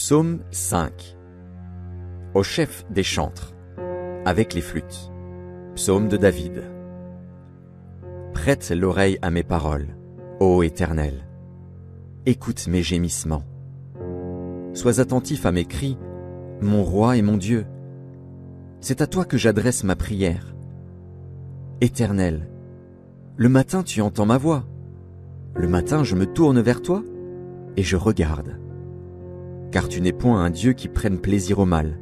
Psaume 5. Au chef des chantres, avec les flûtes. Psaume de David. Prête l'oreille à mes paroles, ô Éternel. Écoute mes gémissements. Sois attentif à mes cris, mon roi et mon Dieu. C'est à toi que j'adresse ma prière. Éternel, le matin tu entends ma voix. Le matin je me tourne vers toi et je regarde. Car tu n'es point un Dieu qui prenne plaisir au mal.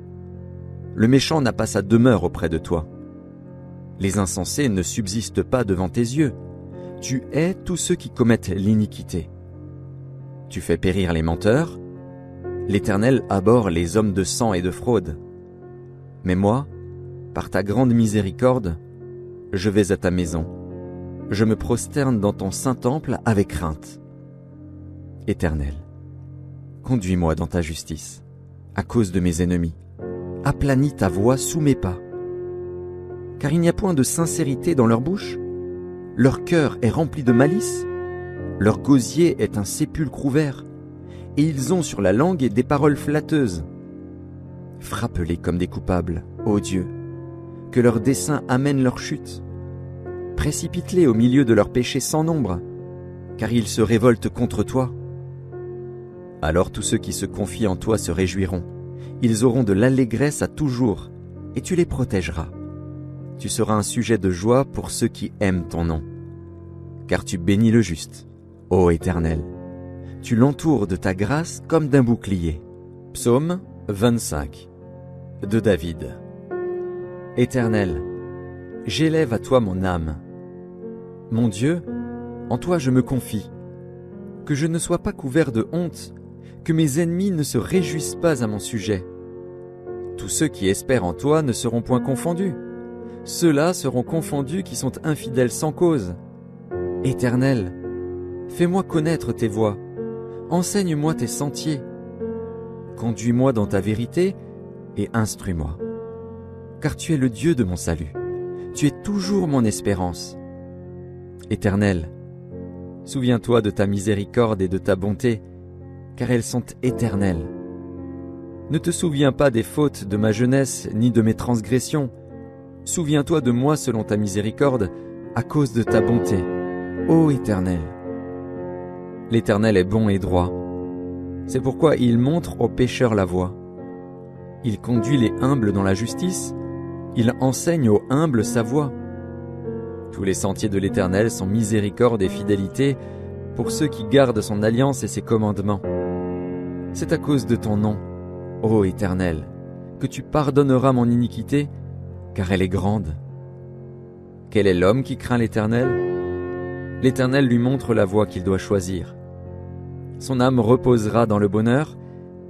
Le méchant n'a pas sa demeure auprès de toi. Les insensés ne subsistent pas devant tes yeux. Tu hais tous ceux qui commettent l'iniquité. Tu fais périr les menteurs. L'Éternel abhorre les hommes de sang et de fraude. Mais moi, par ta grande miséricorde, je vais à ta maison. Je me prosterne dans ton saint temple avec crainte. Éternel, conduis-moi dans ta justice, à cause de mes ennemis. Aplanis ta voix sous mes pas. Car il n'y a point de sincérité dans leur bouche. Leur cœur est rempli de malice. Leur gosier est un sépulcre ouvert. Et ils ont sur la langue des paroles flatteuses. Frappe-les comme des coupables, ô Dieu. Que leurs desseins amènent leur chute. Précipite-les au milieu de leurs péchés sans nombre, car ils se révoltent contre toi. Alors tous ceux qui se confient en toi se réjouiront. Ils auront de l'allégresse à toujours, et tu les protégeras. Tu seras un sujet de joie pour ceux qui aiment ton nom. Car tu bénis le juste, ô Éternel. Tu l'entoures de ta grâce comme d'un bouclier. Psaume 25 de David. Éternel, j'élève à toi mon âme. Mon Dieu, en toi je me confie. Que je ne sois pas couvert de honte, que mes ennemis ne se réjouissent pas à mon sujet. Tous ceux qui espèrent en toi ne seront point confondus. Ceux-là seront confondus qui sont infidèles sans cause. Éternel, fais-moi connaître tes voies. Enseigne-moi tes sentiers. Conduis-moi dans ta vérité et instruis-moi. Car tu es le Dieu de mon salut. Tu es toujours mon espérance. Éternel, souviens-toi de ta miséricorde et de ta bonté, car elles sont éternelles. Ne te souviens pas des fautes de ma jeunesse ni de mes transgressions. Souviens-toi de moi selon ta miséricorde, à cause de ta bonté, ô Éternel. L'Éternel est bon et droit. C'est pourquoi il montre aux pécheurs la voie. Il conduit les humbles dans la justice. Il enseigne aux humbles sa voie. Tous les sentiers de l'Éternel sont miséricorde et fidélité pour ceux qui gardent son alliance et ses commandements. C'est à cause de ton nom, ô Éternel, que tu pardonneras mon iniquité, car elle est grande. Quel est l'homme qui craint l'Éternel? L'Éternel lui montre la voie qu'il doit choisir. Son âme reposera dans le bonheur,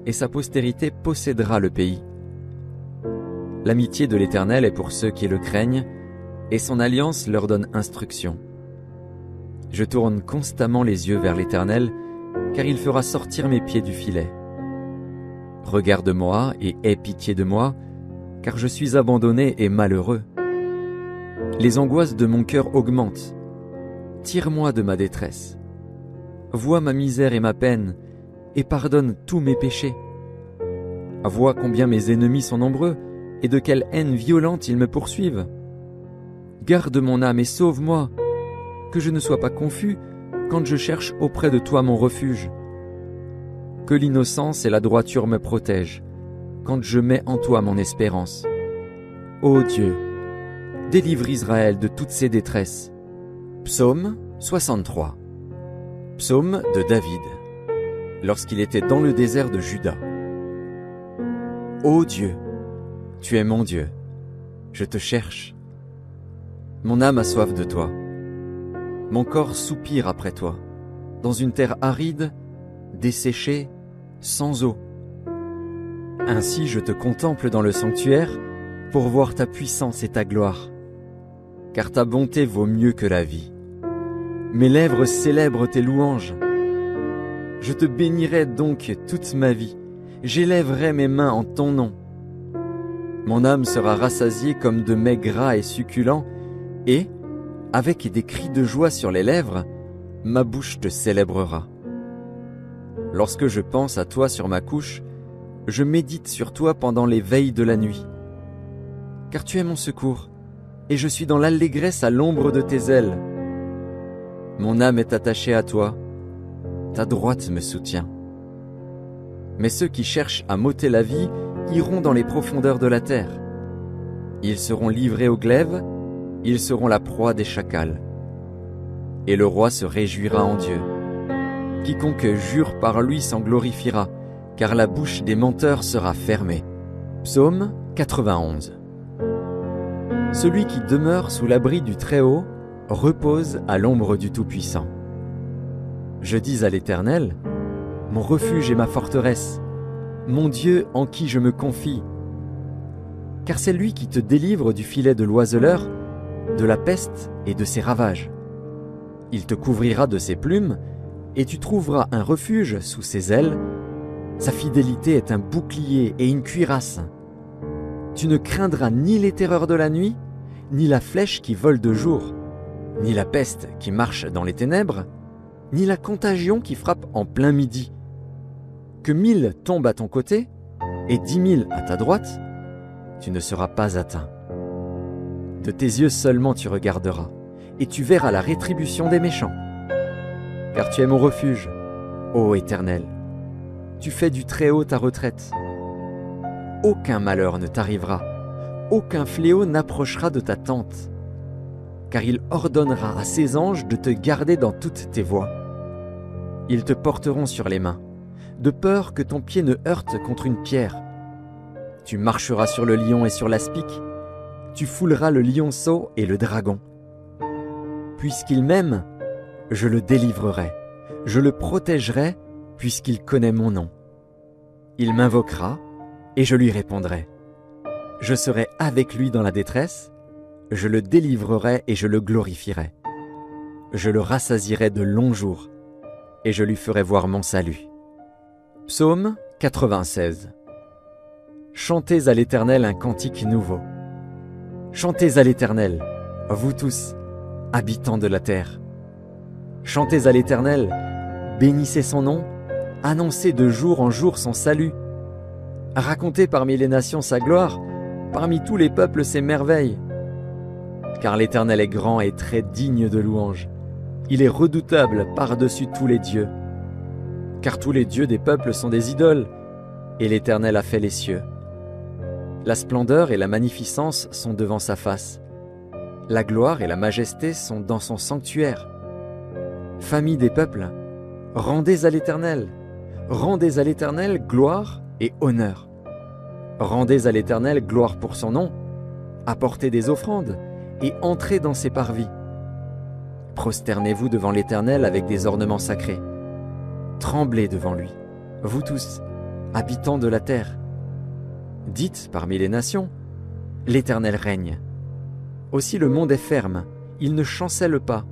et sa postérité possédera le pays. L'amitié de l'Éternel est pour ceux qui le craignent, et son alliance leur donne instruction. Je tourne constamment les yeux vers l'Éternel, car il fera sortir mes pieds du filet. Regarde-moi et aie pitié de moi, car je suis abandonné et malheureux. Les angoisses de mon cœur augmentent. Tire-moi de ma détresse. Vois ma misère et ma peine, et pardonne tous mes péchés. Vois combien mes ennemis sont nombreux, et de quelle haine violente ils me poursuivent. Garde mon âme et sauve-moi, que je ne sois pas confus quand je cherche auprès de toi mon refuge. Que l'innocence et la droiture me protègent, quand je mets en toi mon espérance. Ô Dieu, délivre Israël de toutes ses détresses. Psaume 63. Psaume de David, lorsqu'il était dans le désert de Juda. Ô Dieu, tu es mon Dieu, je te cherche. Mon âme a soif de toi. Mon corps soupire après toi, dans une terre aride, desséchée, sans eau. Ainsi je te contemple dans le sanctuaire, pour voir ta puissance et ta gloire. Car ta bonté vaut mieux que la vie. Mes lèvres célèbrent tes louanges. Je te bénirai donc toute ma vie. J'élèverai mes mains en ton nom. Mon âme sera rassasiée comme de mets gras et succulents, et, avec des cris de joie sur les lèvres, ma bouche te célébrera. Lorsque je pense à toi sur ma couche, Je médite sur toi pendant les veilles de la nuit. Car tu es mon secours, et je suis dans l'allégresse à l'ombre de tes ailes. Mon âme est attachée à toi, ta droite me soutient. Mais ceux qui cherchent à m'ôter la vie iront dans les profondeurs de la terre. Ils seront livrés au glaive, ils seront la proie des chacals. Et le roi se réjouira en Dieu. Quiconque jure par lui s'en glorifiera, car la bouche des menteurs sera fermée. Psaume 91. Celui qui demeure sous l'abri du Très-Haut repose à l'ombre du Tout-Puissant. Je dis à l'Éternel, mon refuge et ma forteresse, mon Dieu en qui je me confie. Car c'est lui qui te délivre du filet de l'oiseleur, de la peste et de ses ravages. Il te couvrira de ses plumes, et tu trouveras un refuge sous ses ailes. Sa fidélité est un bouclier et une cuirasse. Tu ne craindras ni les terreurs de la nuit, ni la flèche qui vole de jour, ni la peste qui marche dans les ténèbres, ni la contagion qui frappe en plein midi. Que 1000 tombent à ton côté, et 10 000 à ta droite, tu ne seras pas atteint. De tes yeux seulement tu regarderas, et tu verras la rétribution des méchants. Car tu es mon refuge, ô Éternel. Tu fais du Très-Haut ta retraite. Aucun malheur ne t'arrivera, aucun fléau n'approchera de ta tente. Car il ordonnera à ses anges de te garder dans toutes tes voies. Ils te porteront sur les mains, de peur que ton pied ne heurte contre une pierre. Tu marcheras sur le lion et sur l'aspic, tu fouleras le lionceau et le dragon. Puisqu'il m'aime, je le délivrerai, je le protégerai, puisqu'il connaît mon nom. Il m'invoquera, et je lui répondrai. Je serai avec lui dans la détresse, je le délivrerai et je le glorifierai. Je le rassasierai de longs jours, et je lui ferai voir mon salut. Psaume 96. Chantez à l'Éternel un cantique nouveau. Chantez à l'Éternel, vous tous, habitants de la terre. Chantez à l'Éternel, bénissez son nom, annoncez de jour en jour son salut. Racontez parmi les nations sa gloire, parmi tous les peuples ses merveilles. Car l'Éternel est grand et très digne de louange. Il est redoutable par-dessus tous les dieux. Car tous les dieux des peuples sont des idoles, et l'Éternel a fait les cieux. La splendeur et la magnificence sont devant sa face. La gloire et la majesté sont dans son sanctuaire. Famille des peuples, rendez à l'Éternel gloire et honneur. Rendez à l'Éternel gloire pour son nom, apportez des offrandes et entrez dans ses parvis. Prosternez-vous devant l'Éternel avec des ornements sacrés. Tremblez devant lui, vous tous, habitants de la terre. Dites parmi les nations, l'Éternel règne. Aussi le monde est ferme, il ne chancelle pas.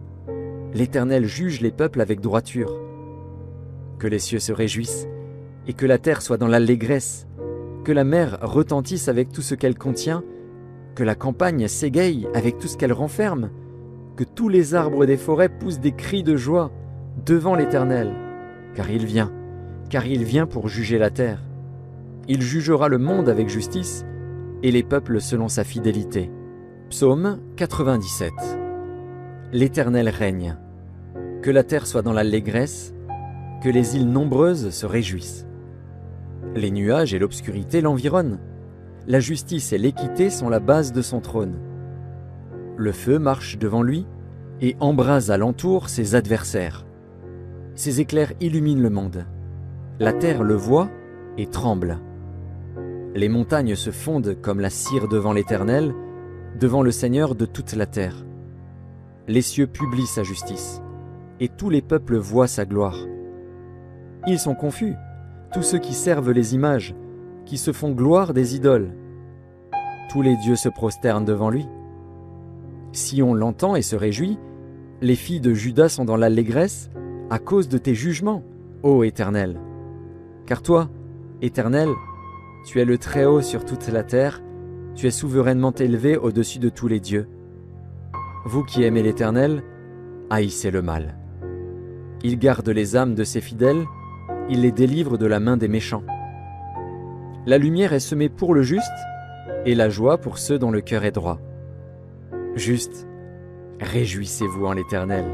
L'Éternel juge les peuples avec droiture. Que les cieux se réjouissent, et que la terre soit dans l'allégresse, que la mer retentisse avec tout ce qu'elle contient, que la campagne s'égaye avec tout ce qu'elle renferme, que tous les arbres des forêts poussent des cris de joie devant l'Éternel, car il vient pour juger la terre. Il jugera le monde avec justice, et les peuples selon sa fidélité. Psaume 97. L'Éternel règne. Que la terre soit dans l'allégresse, que les îles nombreuses se réjouissent. Les nuages et l'obscurité l'environnent. La justice et l'équité sont la base de son trône. Le feu marche devant lui et embrase alentour ses adversaires. Ses éclairs illuminent le monde. La terre le voit et tremble. Les montagnes se fondent comme la cire devant l'Éternel, devant le Seigneur de toute la terre. Les cieux publient sa justice, et tous les peuples voient sa gloire. Ils sont confus, tous ceux qui servent les images, qui se font gloire des idoles. Tous les dieux se prosternent devant lui. Sion l'entend et se réjouit, les filles de Juda sont dans l'allégresse à cause de tes jugements, ô Éternel. Car toi, Éternel, tu es le Très-Haut sur toute la terre, tu es souverainement élevé au-dessus de tous les dieux. Vous qui aimez l'Éternel, haïssez le mal. Il garde les âmes de ses fidèles, il les délivre de la main des méchants. La lumière est semée pour le juste, et la joie pour ceux dont le cœur est droit. Juste, réjouissez-vous en l'Éternel,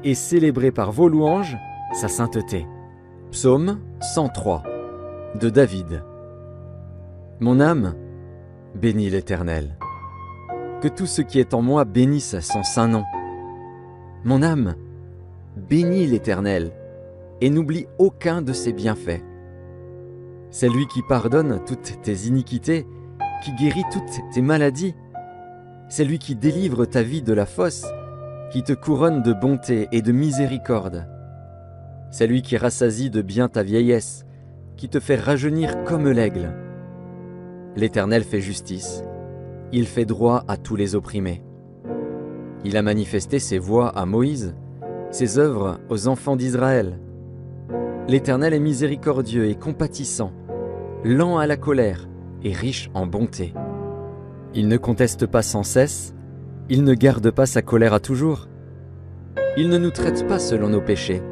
et célébrez par vos louanges sa sainteté. Psaume 103 de David. Mon âme, bénis l'Éternel. Que tout ce qui est en moi bénisse son saint nom. Mon âme, bénis l'Éternel, et n'oublie aucun de ses bienfaits. C'est lui qui pardonne toutes tes iniquités, qui guérit toutes tes maladies. C'est lui qui délivre ta vie de la fosse, qui te couronne de bonté et de miséricorde. C'est lui qui rassasie de bien ta vieillesse, qui te fait rajeunir comme l'aigle. L'Éternel fait justice, il fait droit à tous les opprimés. Il a manifesté ses voies à Moïse, ses œuvres aux enfants d'Israël. L'Éternel est miséricordieux et compatissant, lent à la colère et riche en bonté. Il ne conteste pas sans cesse, il ne garde pas sa colère à toujours. Il ne nous traite pas selon nos péchés,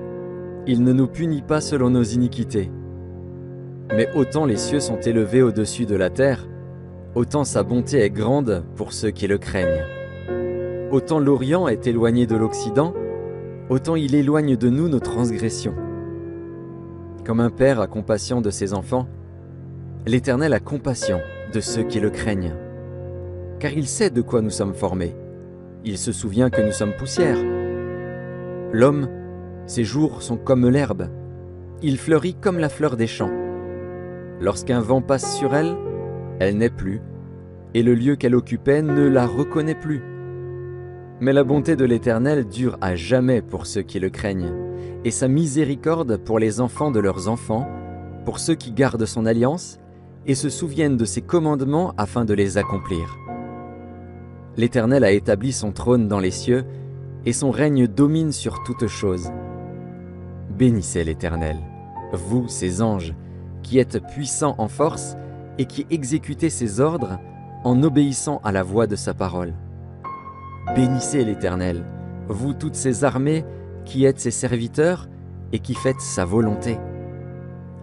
il ne nous punit pas selon nos iniquités. Mais autant les cieux sont élevés au-dessus de la terre, autant sa bonté est grande pour ceux qui le craignent. Autant l'Orient est éloigné de l'Occident, autant il éloigne de nous nos transgressions. Comme un père a compassion de ses enfants, l'Éternel a compassion de ceux qui le craignent. Car il sait de quoi nous sommes formés. Il se souvient que nous sommes poussière. L'homme, ses jours sont comme l'herbe. Il fleurit comme la fleur des champs. Lorsqu'un vent passe sur elle, elle n'est plus, et le lieu qu'elle occupait ne la reconnaît plus. Mais la bonté de l'Éternel dure à jamais pour ceux qui le craignent, et sa miséricorde pour les enfants de leurs enfants, pour ceux qui gardent son alliance, et se souviennent de ses commandements afin de les accomplir. L'Éternel a établi son trône dans les cieux, et son règne domine sur toutes choses. Bénissez l'Éternel, vous, ses anges, qui êtes puissants en force et qui exécutez ses ordres en obéissant à la voix de sa parole. Bénissez l'Éternel, vous toutes ses armées qui êtes ses serviteurs et qui faites sa volonté.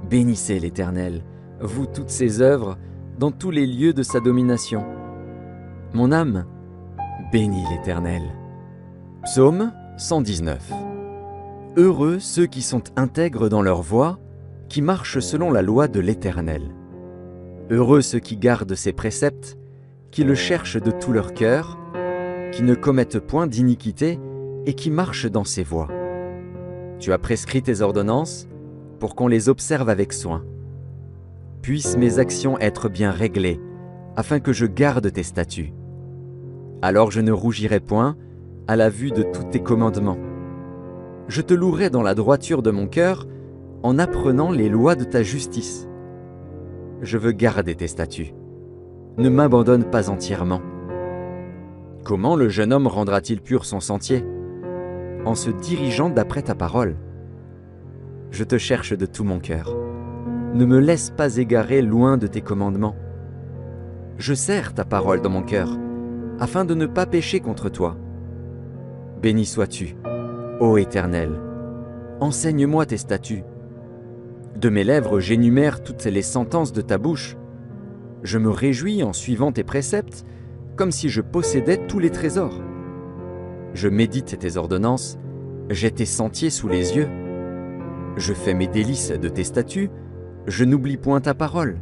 Bénissez l'Éternel, vous toutes ses œuvres dans tous les lieux de sa domination. Mon âme, bénis l'Éternel. Psaume 119. Heureux ceux qui sont intègres dans leur voie, qui marchent selon la loi de l'Éternel. Heureux ceux qui gardent ses préceptes, qui le cherchent de tout leur cœur, qui ne commettent point d'iniquité et qui marchent dans ses voies. Tu as prescrit tes ordonnances pour qu'on les observe avec soin. Puissent mes actions être bien réglées, afin que je garde tes statuts. Alors je ne rougirai point à la vue de tous tes commandements. Je te louerai dans la droiture de mon cœur, en apprenant les lois de ta justice. Je veux garder tes statuts. Ne m'abandonne pas entièrement. Comment le jeune homme rendra-t-il pur son sentier? En se dirigeant d'après ta parole. Je te cherche de tout mon cœur. Ne me laisse pas égarer loin de tes commandements. Je serre ta parole dans mon cœur, afin de ne pas pécher contre toi. Béni sois-tu, ô Éternel. Enseigne-moi tes statuts. De mes lèvres j'énumère toutes les sentences de ta bouche. Je me réjouis en suivant tes préceptes, comme si je possédais tous les trésors. Je médite tes ordonnances, j'ai tes sentiers sous les yeux. Je fais mes délices de tes statuts, je n'oublie point ta parole.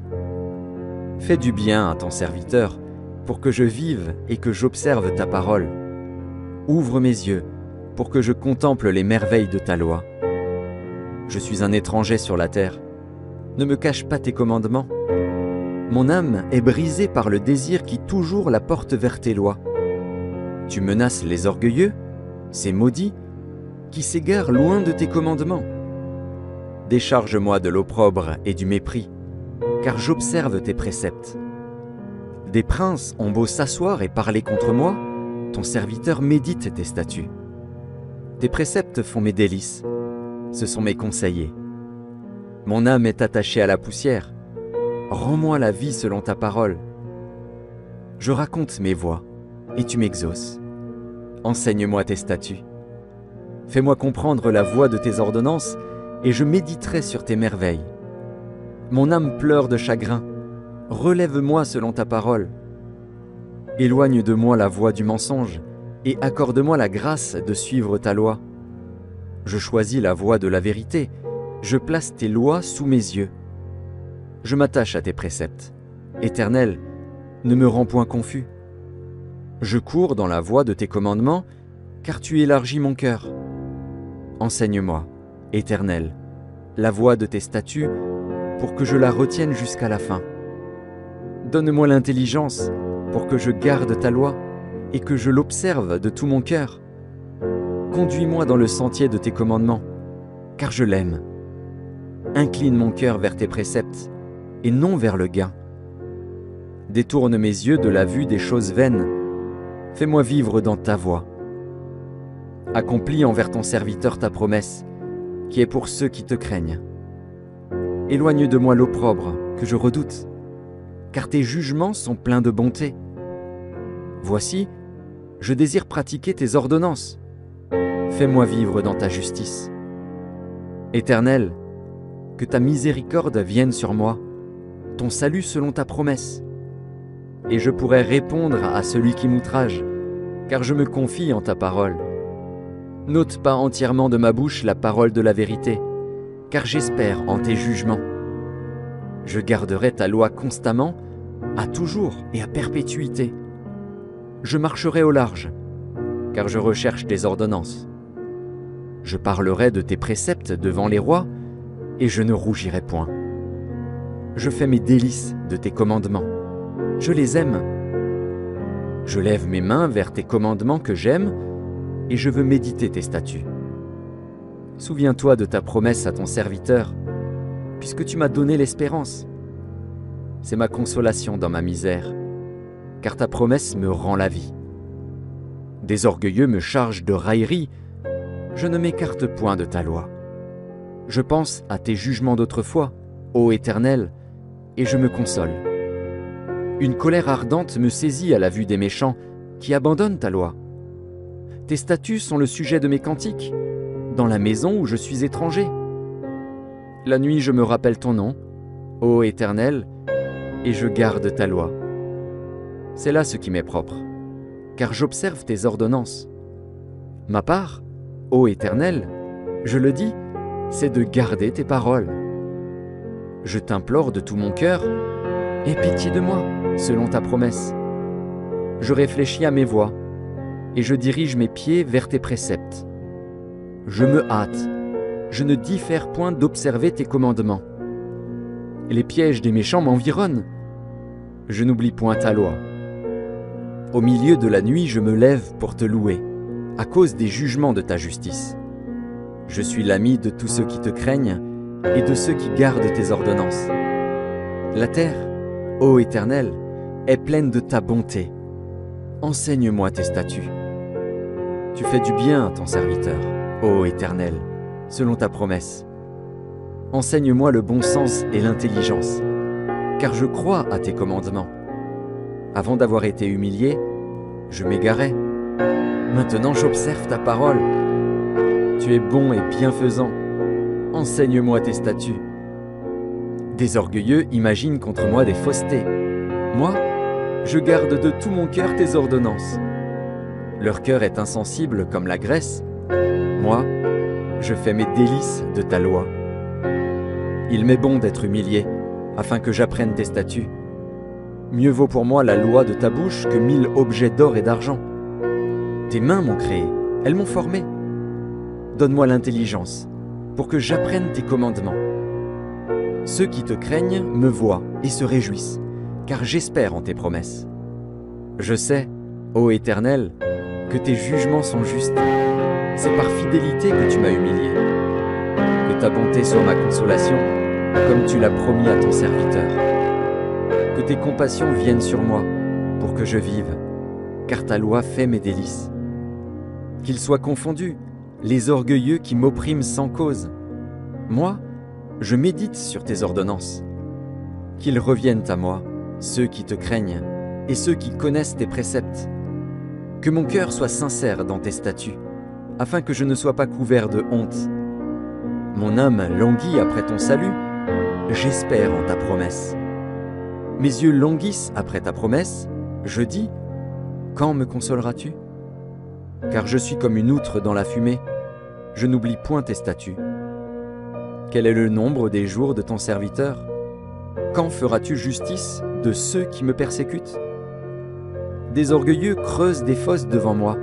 Fais du bien à ton serviteur, pour que je vive et que j'observe ta parole. Ouvre mes yeux, pour que je contemple les merveilles de ta loi. Je suis un étranger sur la terre. Ne me cache pas tes commandements. Mon âme est brisée par le désir qui toujours la porte vers tes lois. Tu menaces les orgueilleux, ces maudits, qui s'égarent loin de tes commandements. Décharge-moi de l'opprobre et du mépris, car j'observe tes préceptes. Des princes ont beau s'asseoir et parler contre moi, ton serviteur médite tes statuts. Tes préceptes font mes délices, ce sont mes conseillers. Mon âme est attachée à la poussière. Rends-moi la vie selon ta parole. Je raconte mes voies, et tu m'exauces. Enseigne-moi tes statuts. Fais-moi comprendre la voie de tes ordonnances, et je méditerai sur tes merveilles. Mon âme pleure de chagrin, relève-moi selon ta parole. Éloigne de moi la voie du mensonge et accorde-moi la grâce de suivre ta loi. Je choisis la voie de la vérité, je place tes lois sous mes yeux. Je m'attache à tes préceptes. Éternel, ne me rends point confus. Je cours dans la voie de tes commandements, car tu élargis mon cœur. Enseigne-moi, Éternel, la voie de tes statuts, pour que je la retienne jusqu'à la fin. Donne-moi l'intelligence, pour que je garde ta loi, et que je l'observe de tout mon cœur. Conduis-moi dans le sentier de tes commandements, car je l'aime. Incline mon cœur vers tes préceptes, et non vers le gain. Détourne mes yeux de la vue des choses vaines. Fais-moi vivre dans ta voie. Accomplis envers ton serviteur ta promesse, qui est pour ceux qui te craignent. Éloigne de moi l'opprobre que je redoute, car tes jugements sont pleins de bonté. Voici, je désire pratiquer tes ordonnances. Fais-moi vivre dans ta justice. Éternel, que ta miséricorde vienne sur moi, ton salut selon ta promesse. Et je pourrai répondre à celui qui m'outrage, car je me confie en ta parole. N'ôte pas entièrement de ma bouche la parole de la vérité, car j'espère en tes jugements. Je garderai ta loi constamment, à toujours et à perpétuité. Je marcherai au large, car je recherche tes ordonnances. Je parlerai de tes préceptes devant les rois, et je ne rougirai point. Je fais mes délices de tes commandements. Je les aime. Je lève mes mains vers tes commandements que j'aime, et je veux méditer tes statuts. Souviens-toi de ta promesse à ton serviteur, puisque tu m'as donné l'espérance. C'est ma consolation dans ma misère, car ta promesse me rend la vie. Des orgueilleux me chargent de railleries, je ne m'écarte point de ta loi. Je pense à tes jugements d'autrefois, ô Éternel, et je me console. Une colère ardente me saisit à la vue des méchants qui abandonnent ta loi. Tes statuts sont le sujet de mes cantiques, dans la maison où je suis étranger. La nuit je me rappelle ton nom, ô Éternel, et je garde ta loi. C'est là ce qui m'est propre, car j'observe tes ordonnances. Ma part, ô Éternel, je le dis, c'est de garder tes paroles. Je t'implore de tout mon cœur, aie pitié de moi, selon ta promesse. Je réfléchis à mes voies, et je dirige mes pieds vers tes préceptes. Je me hâte, je ne diffère point d'observer tes commandements. Les pièges des méchants m'environnent, je n'oublie point ta loi. Au milieu de la nuit, je me lève pour te louer, à cause des jugements de ta justice. Je suis l'ami de tous ceux qui te craignent et de ceux qui gardent tes ordonnances. La terre, ô Éternel, est pleine de ta bonté. Enseigne-moi tes statuts. Tu fais du bien à ton serviteur, ô Éternel, selon ta promesse. Enseigne-moi le bon sens et l'intelligence, car je crois à tes commandements. Avant d'avoir été humilié, je m'égarais. Maintenant j'observe ta parole. Tu es bon et bienfaisant. Enseigne-moi tes statuts. Des orgueilleux imaginent contre moi des faussetés. Moi, je garde de tout mon cœur tes ordonnances. Leur cœur est insensible comme la graisse. Moi, je fais mes délices de ta loi. Il m'est bon d'être humilié, afin que j'apprenne tes statuts. Mieux vaut pour moi la loi de ta bouche que 1000 objets d'or et d'argent. Tes mains m'ont créé, elles m'ont formé. Donne-moi l'intelligence, pour que j'apprenne tes commandements. Ceux qui te craignent me voient et se réjouissent, car j'espère en tes promesses. Je sais, ô Éternel, que tes jugements sont justes. C'est par fidélité que tu m'as humilié. Que ta bonté soit ma consolation, comme tu l'as promis à ton serviteur. Que tes compassions viennent sur moi, pour que je vive, car ta loi fait mes délices. Qu'ils soient confondus, les orgueilleux qui m'oppriment sans cause. Moi, je médite sur tes ordonnances. Qu'ils reviennent à moi, ceux qui te craignent, et ceux qui connaissent tes préceptes. Que mon cœur soit sincère dans tes statuts, afin que je ne sois pas couvert de honte. Mon âme languit après ton salut, j'espère en ta promesse. Mes yeux languissent après ta promesse. Je dis, quand me consoleras-tu? Car je suis comme une outre dans la fumée. Je n'oublie point tes statuts. Quel est le nombre des jours de ton serviteur? Quand feras-tu justice de ceux qui me persécutent? Des orgueilleux creusent des fosses devant moi.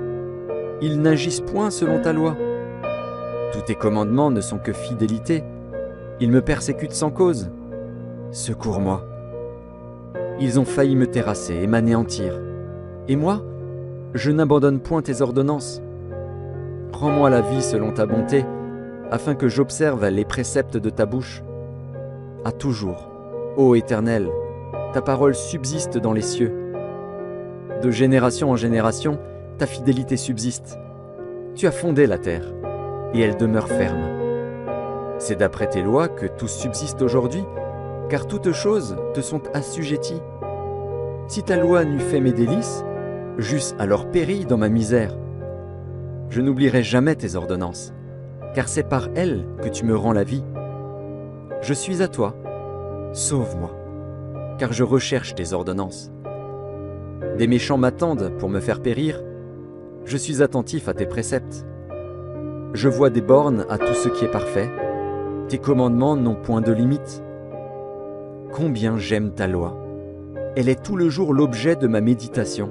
Ils n'agissent point selon ta loi. Tous tes commandements ne sont que fidélité. Ils me persécutent sans cause. Secours-moi. Ils ont failli me terrasser et m'anéantir. Et moi, je n'abandonne point tes ordonnances. Rends-moi la vie selon ta bonté, afin que j'observe les préceptes de ta bouche. À toujours, ô Éternel, ta parole subsiste dans les cieux. De génération en génération, ta fidélité subsiste. Tu as fondé la terre, et elle demeure ferme. C'est d'après tes lois que tout subsiste aujourd'hui, car toutes choses te sont assujetties. Si ta loi n'eût fait mes délices, j'eusse alors péri dans ma misère. Je n'oublierai jamais tes ordonnances, car c'est par elles que tu me rends la vie. Je suis à toi, sauve-moi, car je recherche tes ordonnances. Des méchants m'attendent pour me faire périr, je suis attentif à tes préceptes. Je vois des bornes à tout ce qui est parfait, tes commandements n'ont point de limite. Combien j'aime ta loi, elle est tout le jour l'objet de ma méditation.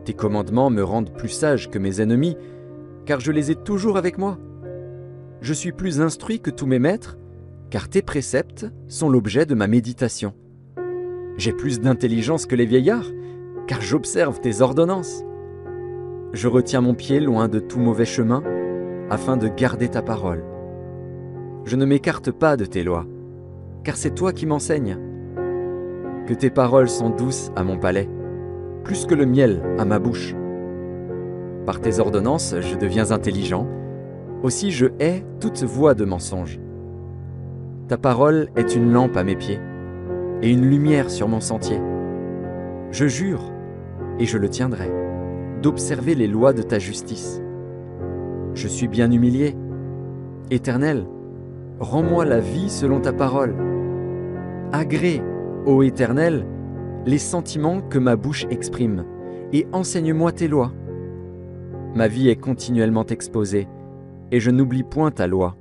Tes commandements me rendent plus sage que mes ennemis, car je les ai toujours avec moi. Je suis plus instruit que tous mes maîtres, car tes préceptes sont l'objet de ma méditation. J'ai plus d'intelligence que les vieillards, car j'observe tes ordonnances. Je retiens mon pied loin de tout mauvais chemin, afin de garder ta parole. Je ne m'écarte pas de tes lois, car c'est toi qui m'enseignes. Que tes paroles sont douces à mon palais, plus que le miel à ma bouche. Par tes ordonnances, je deviens intelligent, aussi je hais toute voix de mensonge. Ta parole est une lampe à mes pieds, et une lumière sur mon sentier. Je jure, et je le tiendrai, d'observer les lois de ta justice. Je suis bien humilié. Éternel, rends-moi la vie selon ta parole. Agrée, ô Éternel, les sentiments que ma bouche exprime, et enseigne-moi tes lois. Ma vie est continuellement exposée, et je n'oublie point ta loi.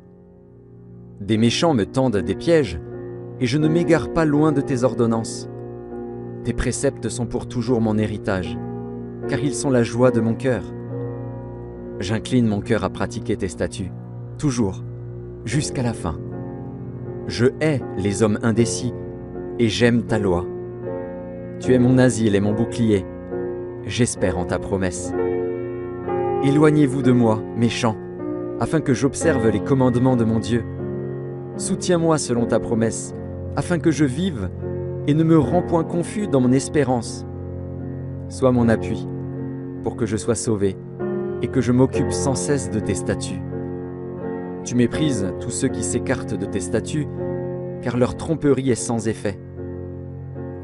Des méchants me tendent des pièges, et je ne m'égare pas loin de tes ordonnances. Tes préceptes sont pour toujours mon héritage, car ils sont la joie de mon cœur. J'incline mon cœur à pratiquer tes statuts, toujours, jusqu'à la fin. Je hais les hommes indécis, et j'aime ta loi. Tu es mon asile et mon bouclier. J'espère en ta promesse. Éloignez-vous de moi, méchants, afin que j'observe les commandements de mon Dieu. Soutiens-moi selon ta promesse, afin que je vive et ne me rends point confus dans mon espérance. Sois mon appui, pour que je sois sauvé et que je m'occupe sans cesse de tes statuts. Tu méprises tous ceux qui s'écartent de tes statuts, car leur tromperie est sans effet.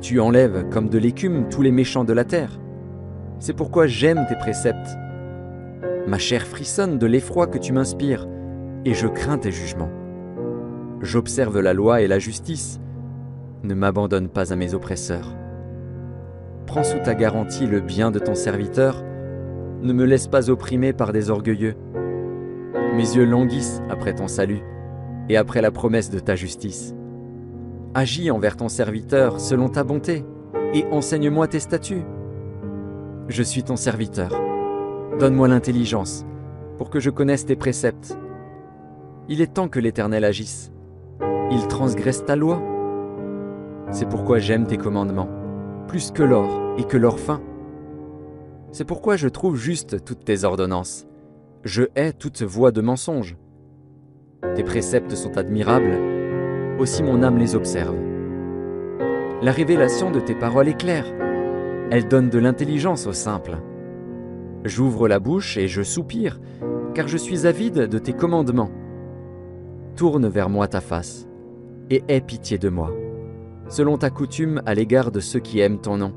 Tu enlèves comme de l'écume tous les méchants de la terre. C'est pourquoi j'aime tes préceptes. Ma chair frissonne de l'effroi que tu m'inspires, et je crains tes jugements. J'observe la loi et la justice. Ne m'abandonne pas à mes oppresseurs. Prends sous ta garantie le bien de ton serviteur. Ne me laisse pas opprimer par des orgueilleux. Mes yeux languissent après ton salut et après la promesse de ta justice. Agis envers ton serviteur selon ta bonté et enseigne-moi tes statuts. Je suis ton serviteur. Donne-moi l'intelligence pour que je connaisse tes préceptes. Il est temps que l'Éternel agisse. Il transgresse ta loi. C'est pourquoi j'aime tes commandements, plus que l'or et que l'or fin. C'est pourquoi je trouve juste toutes tes ordonnances. Je hais toute voie de mensonge. Tes préceptes sont admirables, aussi mon âme les observe. La révélation de tes paroles est claire. Elle donne de l'intelligence aux simples. J'ouvre la bouche et je soupire, car je suis avide de tes commandements. Tourne vers moi ta face, et aie pitié de moi, selon ta coutume à l'égard de ceux qui aiment ton nom.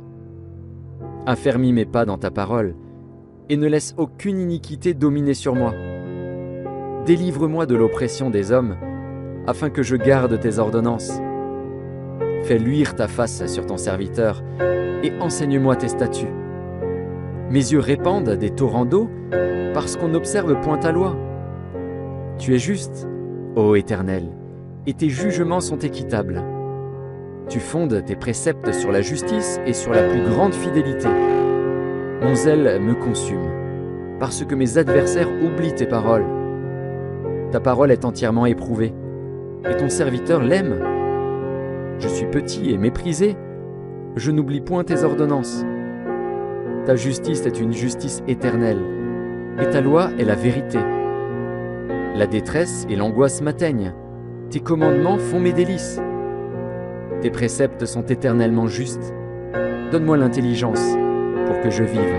Affermis mes pas dans ta parole, et ne laisse aucune iniquité dominer sur moi. Délivre-moi de l'oppression des hommes, afin que je garde tes ordonnances. Fais luire ta face sur ton serviteur et enseigne-moi tes statuts. Mes yeux répandent des torrents d'eau parce qu'on n'observe point ta loi. Tu es juste, ô Éternel, et tes jugements sont équitables. Tu fondes tes préceptes sur la justice et sur la plus grande fidélité. Mon zèle me consume, parce que mes adversaires oublient tes paroles. Ta parole est entièrement éprouvée, et ton serviteur l'aime. Je suis petit et méprisé, je n'oublie point tes ordonnances. Ta justice est une justice éternelle, et ta loi est la vérité. La détresse et l'angoisse m'atteignent, tes commandements font mes délices. Tes préceptes sont éternellement justes. Donne-moi l'intelligence pour que je vive.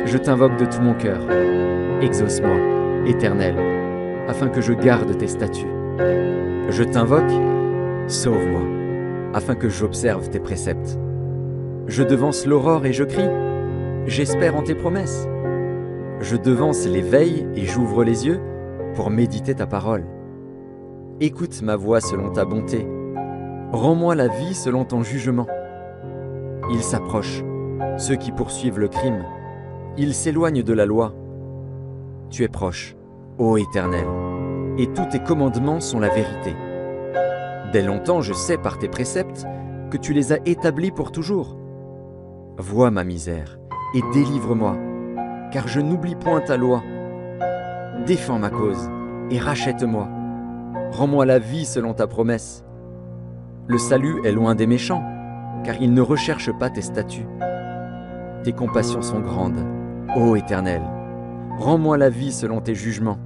Je t'invoque de tout mon cœur. Exauce-moi, Éternel, afin que je garde tes statuts. Je t'invoque, sauve-moi, afin que j'observe tes préceptes. Je devance l'aurore et je crie, j'espère en tes promesses. Je devance les veilles et j'ouvre les yeux pour méditer ta parole. Écoute ma voix selon ta bonté. Rends-moi la vie selon ton jugement. Ils s'approchent, ceux qui poursuivent le crime. Ils s'éloignent de la loi. Tu es proche, ô Éternel, et tous tes commandements sont la vérité. Dès longtemps, je sais par tes préceptes que tu les as établis pour toujours. Vois ma misère et délivre-moi, car je n'oublie point ta loi. Défends ma cause et rachète-moi. Rends-moi la vie selon ta promesse. Le salut est loin des méchants, car ils ne recherchent pas tes statuts. Tes compassions sont grandes, ô Éternel. Rends-moi la vie selon tes jugements.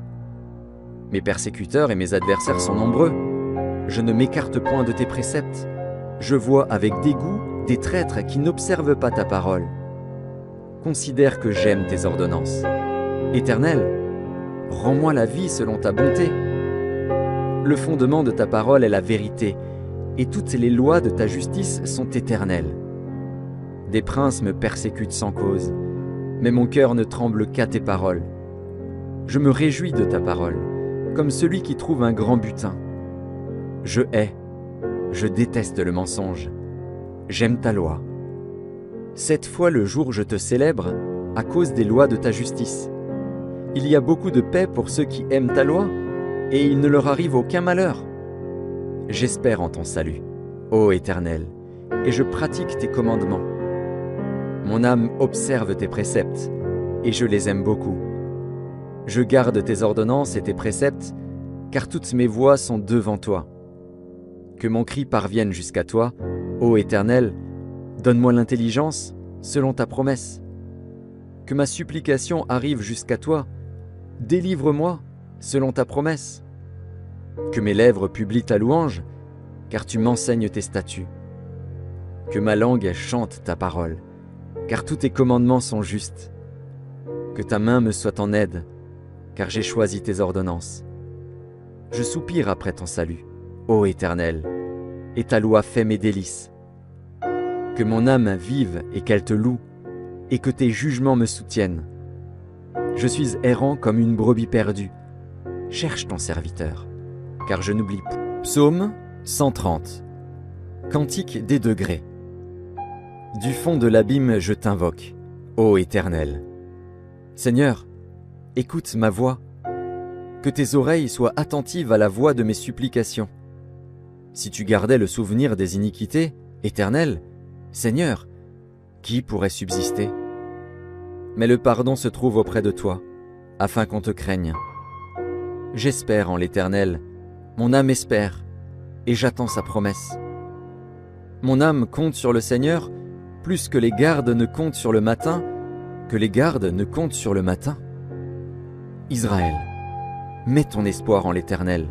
Mes persécuteurs et mes adversaires sont nombreux. Je ne m'écarte point de tes préceptes. Je vois avec dégoût des traîtres qui n'observent pas ta parole. Considère que j'aime tes ordonnances. Éternel, rends-moi la vie selon ta bonté. Le fondement de ta parole est la vérité, et toutes les lois de ta justice sont éternelles. Des princes me persécutent sans cause, mais mon cœur ne tremble qu'à tes paroles. Je me réjouis de ta parole, comme celui qui trouve un grand butin. Je déteste le mensonge. J'aime ta loi. 7 fois le jour je te célèbre à cause des lois de ta justice. Il y a beaucoup de paix pour ceux qui aiment ta loi, et il ne leur arrive aucun malheur. J'espère en ton salut, ô Éternel, et je pratique tes commandements. Mon âme observe tes préceptes, et je les aime beaucoup. Je garde tes ordonnances et tes préceptes, car toutes mes voies sont devant toi. Que mon cri parvienne jusqu'à toi, ô Éternel, donne-moi l'intelligence selon ta promesse. Que ma supplication arrive jusqu'à toi, délivre-moi selon ta promesse. Que mes lèvres publient ta louange, car tu m'enseignes tes statuts. Que ma langue chante ta parole, car tous tes commandements sont justes. Que ta main me soit en aide, car j'ai choisi tes ordonnances. Je soupire après ton salut, ô Éternel, et ta loi fait mes délices. Que mon âme vive et qu'elle te loue, et que tes jugements me soutiennent. Je suis errant comme une brebis perdue. Cherche ton serviteur, car je n'oublie pas. Psaume 130. Cantique des degrés. Du fond de l'abîme je t'invoque, ô Éternel. Seigneur, écoute ma voix. Que tes oreilles soient attentives à la voix de mes supplications. Si tu gardais le souvenir des iniquités, Éternel, Seigneur, qui pourrait subsister? Mais le pardon se trouve auprès de toi, afin qu'on te craigne. J'espère en l'Éternel, mon âme espère, et j'attends sa promesse. Mon âme compte sur le Seigneur, plus que les gardes ne comptent sur le matin, que les gardes ne comptent sur le matin. Israël, mets ton espoir en l'Éternel,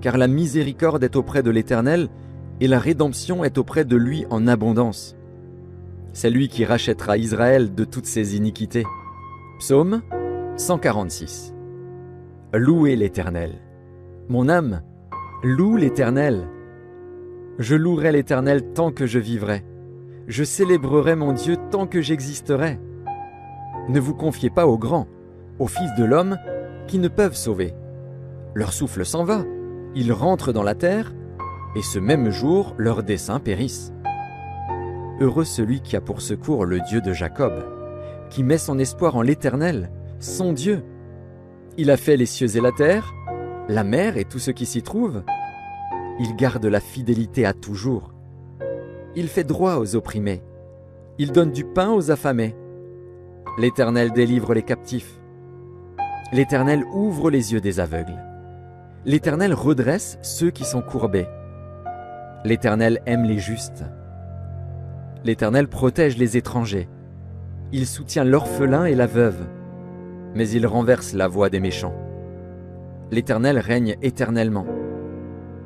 car la miséricorde est auprès de l'Éternel, et la rédemption est auprès de lui en abondance. C'est lui qui rachètera Israël de toutes ses iniquités. Psaume 146. Louez l'Éternel. Mon âme, loue l'Éternel. Je louerai l'Éternel tant que je vivrai. Je célébrerai mon Dieu tant que j'existerai. Ne vous confiez pas aux grands, aux fils de l'homme, qui ne peuvent sauver. Leur souffle s'en va, ils rentrent dans la terre, et ce même jour leurs desseins périssent. Heureux celui qui a pour secours le Dieu de Jacob, qui met son espoir en l'Éternel, son Dieu. Il a fait les cieux et la terre, la mer et tout ce qui s'y trouve. Il garde la fidélité à toujours. Il fait droit aux opprimés. Il donne du pain aux affamés. L'Éternel délivre les captifs. L'Éternel ouvre les yeux des aveugles. L'Éternel redresse ceux qui sont courbés. L'Éternel aime les justes. L'Éternel protège les étrangers. Il soutient l'orphelin et la veuve, mais il renverse la voie des méchants. L'Éternel règne éternellement.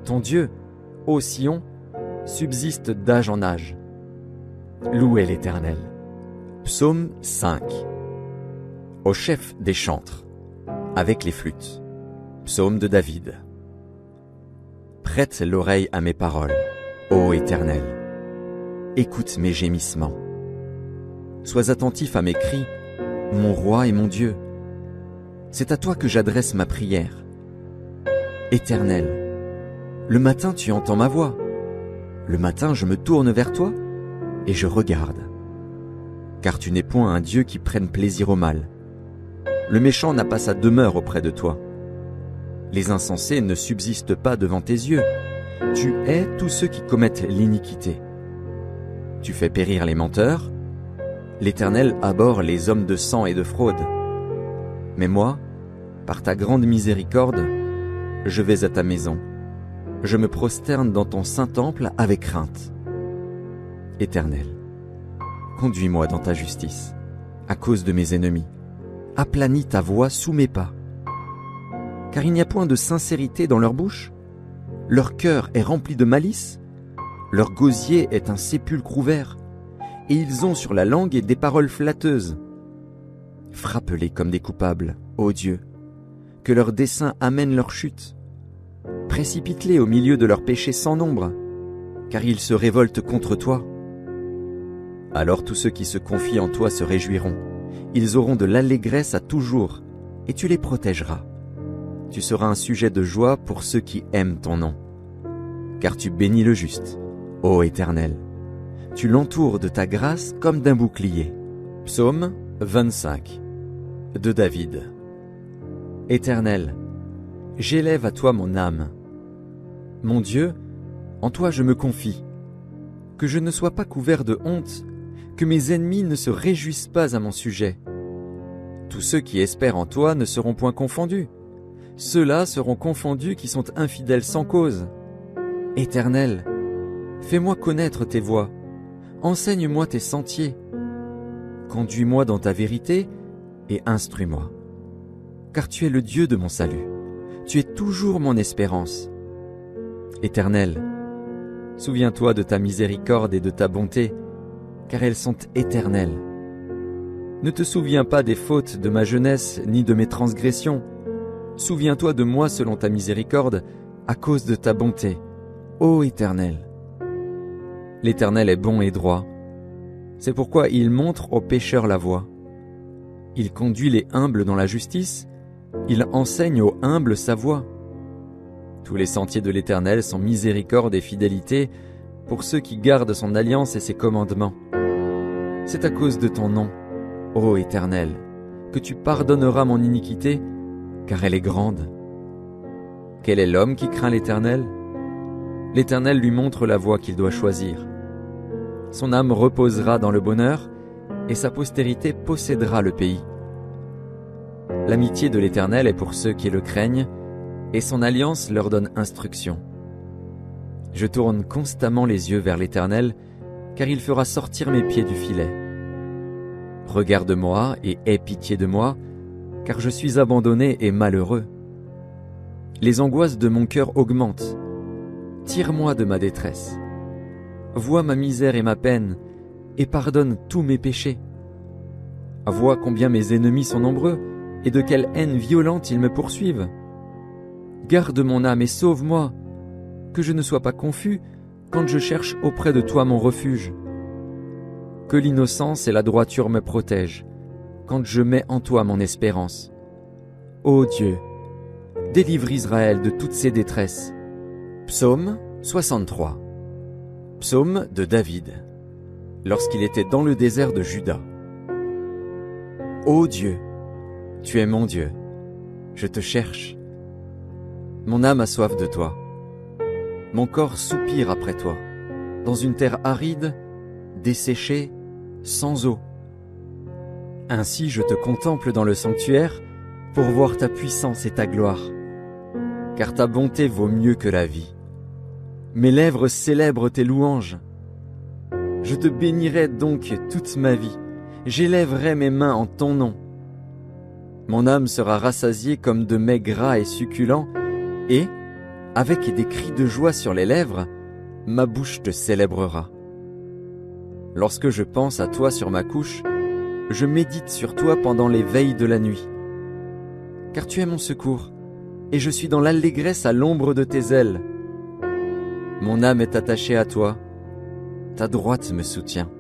Ton Dieu, ô Sion, subsiste d'âge en âge. Louez l'Éternel. Psaume 5. Au chef des chantres, avec les flûtes. Psaume de David. Prête l'oreille à mes paroles, ô Éternel. Écoute mes gémissements. Sois attentif à mes cris, mon roi et mon Dieu. C'est à toi que j'adresse ma prière. Éternel, le matin tu entends ma voix. Le matin je me tourne vers toi et je regarde. Car tu n'es point un Dieu qui prenne plaisir au mal. Le méchant n'a pas sa demeure auprès de toi. Les insensés ne subsistent pas devant tes yeux. Tu hais tous ceux qui commettent l'iniquité. Tu fais périr les menteurs. L'Éternel abhorre les hommes de sang et de fraude. Mais moi, par ta grande miséricorde, je vais à ta maison. Je me prosterne dans ton saint temple avec crainte. Éternel, conduis-moi dans ta justice, à cause de mes ennemis. Aplanis ta voix sous mes pas. Car il n'y a point de sincérité dans leur bouche. Leur cœur est rempli de malice. Leur gosier est un sépulcre ouvert. Et ils ont sur la langue des paroles flatteuses. Frappe-les comme des coupables, ô Dieu, que leurs desseins amènent leur chute. Précipite-les au milieu de leurs péchés sans nombre, car ils se révoltent contre toi. Alors tous ceux qui se confient en toi se réjouiront. Ils auront de l'allégresse à toujours, et tu les protégeras. Tu seras un sujet de joie pour ceux qui aiment ton nom. Car tu bénis le juste, ô Éternel. Tu l'entoures de ta grâce comme d'un bouclier. Psaume 25 de David. Éternel, j'élève à toi mon âme. Mon Dieu, en toi je me confie. Que je ne sois pas couvert de honte, que mes ennemis ne se réjouissent pas à mon sujet. Tous ceux qui espèrent en toi ne seront point confondus. Ceux-là seront confondus qui sont infidèles sans cause. Éternel, fais-moi connaître tes voies. Enseigne-moi tes sentiers. Conduis-moi dans ta vérité et instruis-moi. Car tu es le Dieu de mon salut. Tu es toujours mon espérance. Éternel, souviens-toi de ta miséricorde et de ta bonté, car elles sont éternelles. Ne te souviens pas des fautes de ma jeunesse ni de mes transgressions. Souviens-toi de moi selon ta miséricorde, à cause de ta bonté, ô Éternel. L'Éternel est bon et droit. C'est pourquoi il montre aux pécheurs la voie. Il conduit les humbles dans la justice. Il enseigne aux humbles sa voie. Tous les sentiers de l'Éternel sont miséricorde et fidélité pour ceux qui gardent son alliance et ses commandements. C'est à cause de ton nom, ô Éternel, que tu pardonneras mon iniquité, car elle est grande. Quel est l'homme qui craint l'Éternel? L'Éternel lui montre la voie qu'il doit choisir. Son âme reposera dans le bonheur, et sa postérité possédera le pays. L'amitié de l'Éternel est pour ceux qui le craignent, et son alliance leur donne instruction. Je tourne constamment les yeux vers l'Éternel, car il fera sortir mes pieds du filet. Regarde-moi et aie pitié de moi, car je suis abandonné et malheureux. Les angoisses de mon cœur augmentent. Tire-moi de ma détresse. Vois ma misère et ma peine, et pardonne tous mes péchés. Vois combien mes ennemis sont nombreux, et de quelle haine violente ils me poursuivent. Garde mon âme et sauve-moi, que je ne sois pas confus quand je cherche auprès de toi mon refuge. Que l'innocence et la droiture me protègent, quand je mets en toi mon espérance. Ô Dieu, délivre Israël de toutes ses détresses. Psaume 63. Psaume de David, lorsqu'il était dans le désert de Juda. Ô Dieu, tu es mon Dieu, je te cherche. Mon âme a soif de toi. Mon corps soupire après toi, dans une terre aride, desséchée, sans eau. Ainsi je te contemple dans le sanctuaire pour voir ta puissance et ta gloire. Car ta bonté vaut mieux que la vie. Mes lèvres célèbrent tes louanges. Je te bénirai donc toute ma vie. J'élèverai mes mains en ton nom. Mon âme sera rassasiée comme de mets gras et succulents, et, avec des cris de joie sur les lèvres, ma bouche te célébrera. Lorsque je pense à toi sur ma couche, je médite sur toi pendant les veilles de la nuit. Car tu es mon secours, et je suis dans l'allégresse à l'ombre de tes ailes. Mon âme est attachée à toi, ta droite me soutient.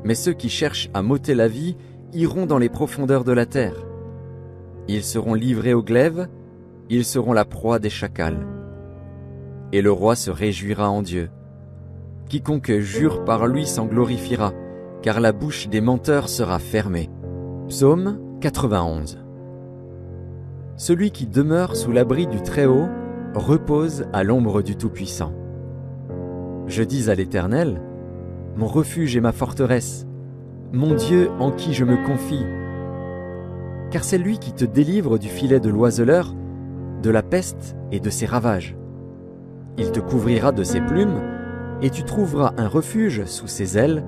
Mais ceux qui cherchent à m'ôter la vie iront dans les profondeurs de la terre. Ils seront livrés au glaive, ils seront la proie des chacals. Et le roi se réjouira en Dieu. Quiconque jure par lui s'en glorifiera, car la bouche des menteurs sera fermée. Psaume 91. Celui qui demeure sous l'abri du Très-Haut repose à l'ombre du Tout-Puissant. Je dis à l'Éternel, mon refuge et ma forteresse, mon Dieu en qui je me confie. Car c'est lui qui te délivre du filet de l'oiseleur, de la peste et de ses ravages. Il te couvrira de ses plumes, et tu trouveras un refuge sous ses ailes.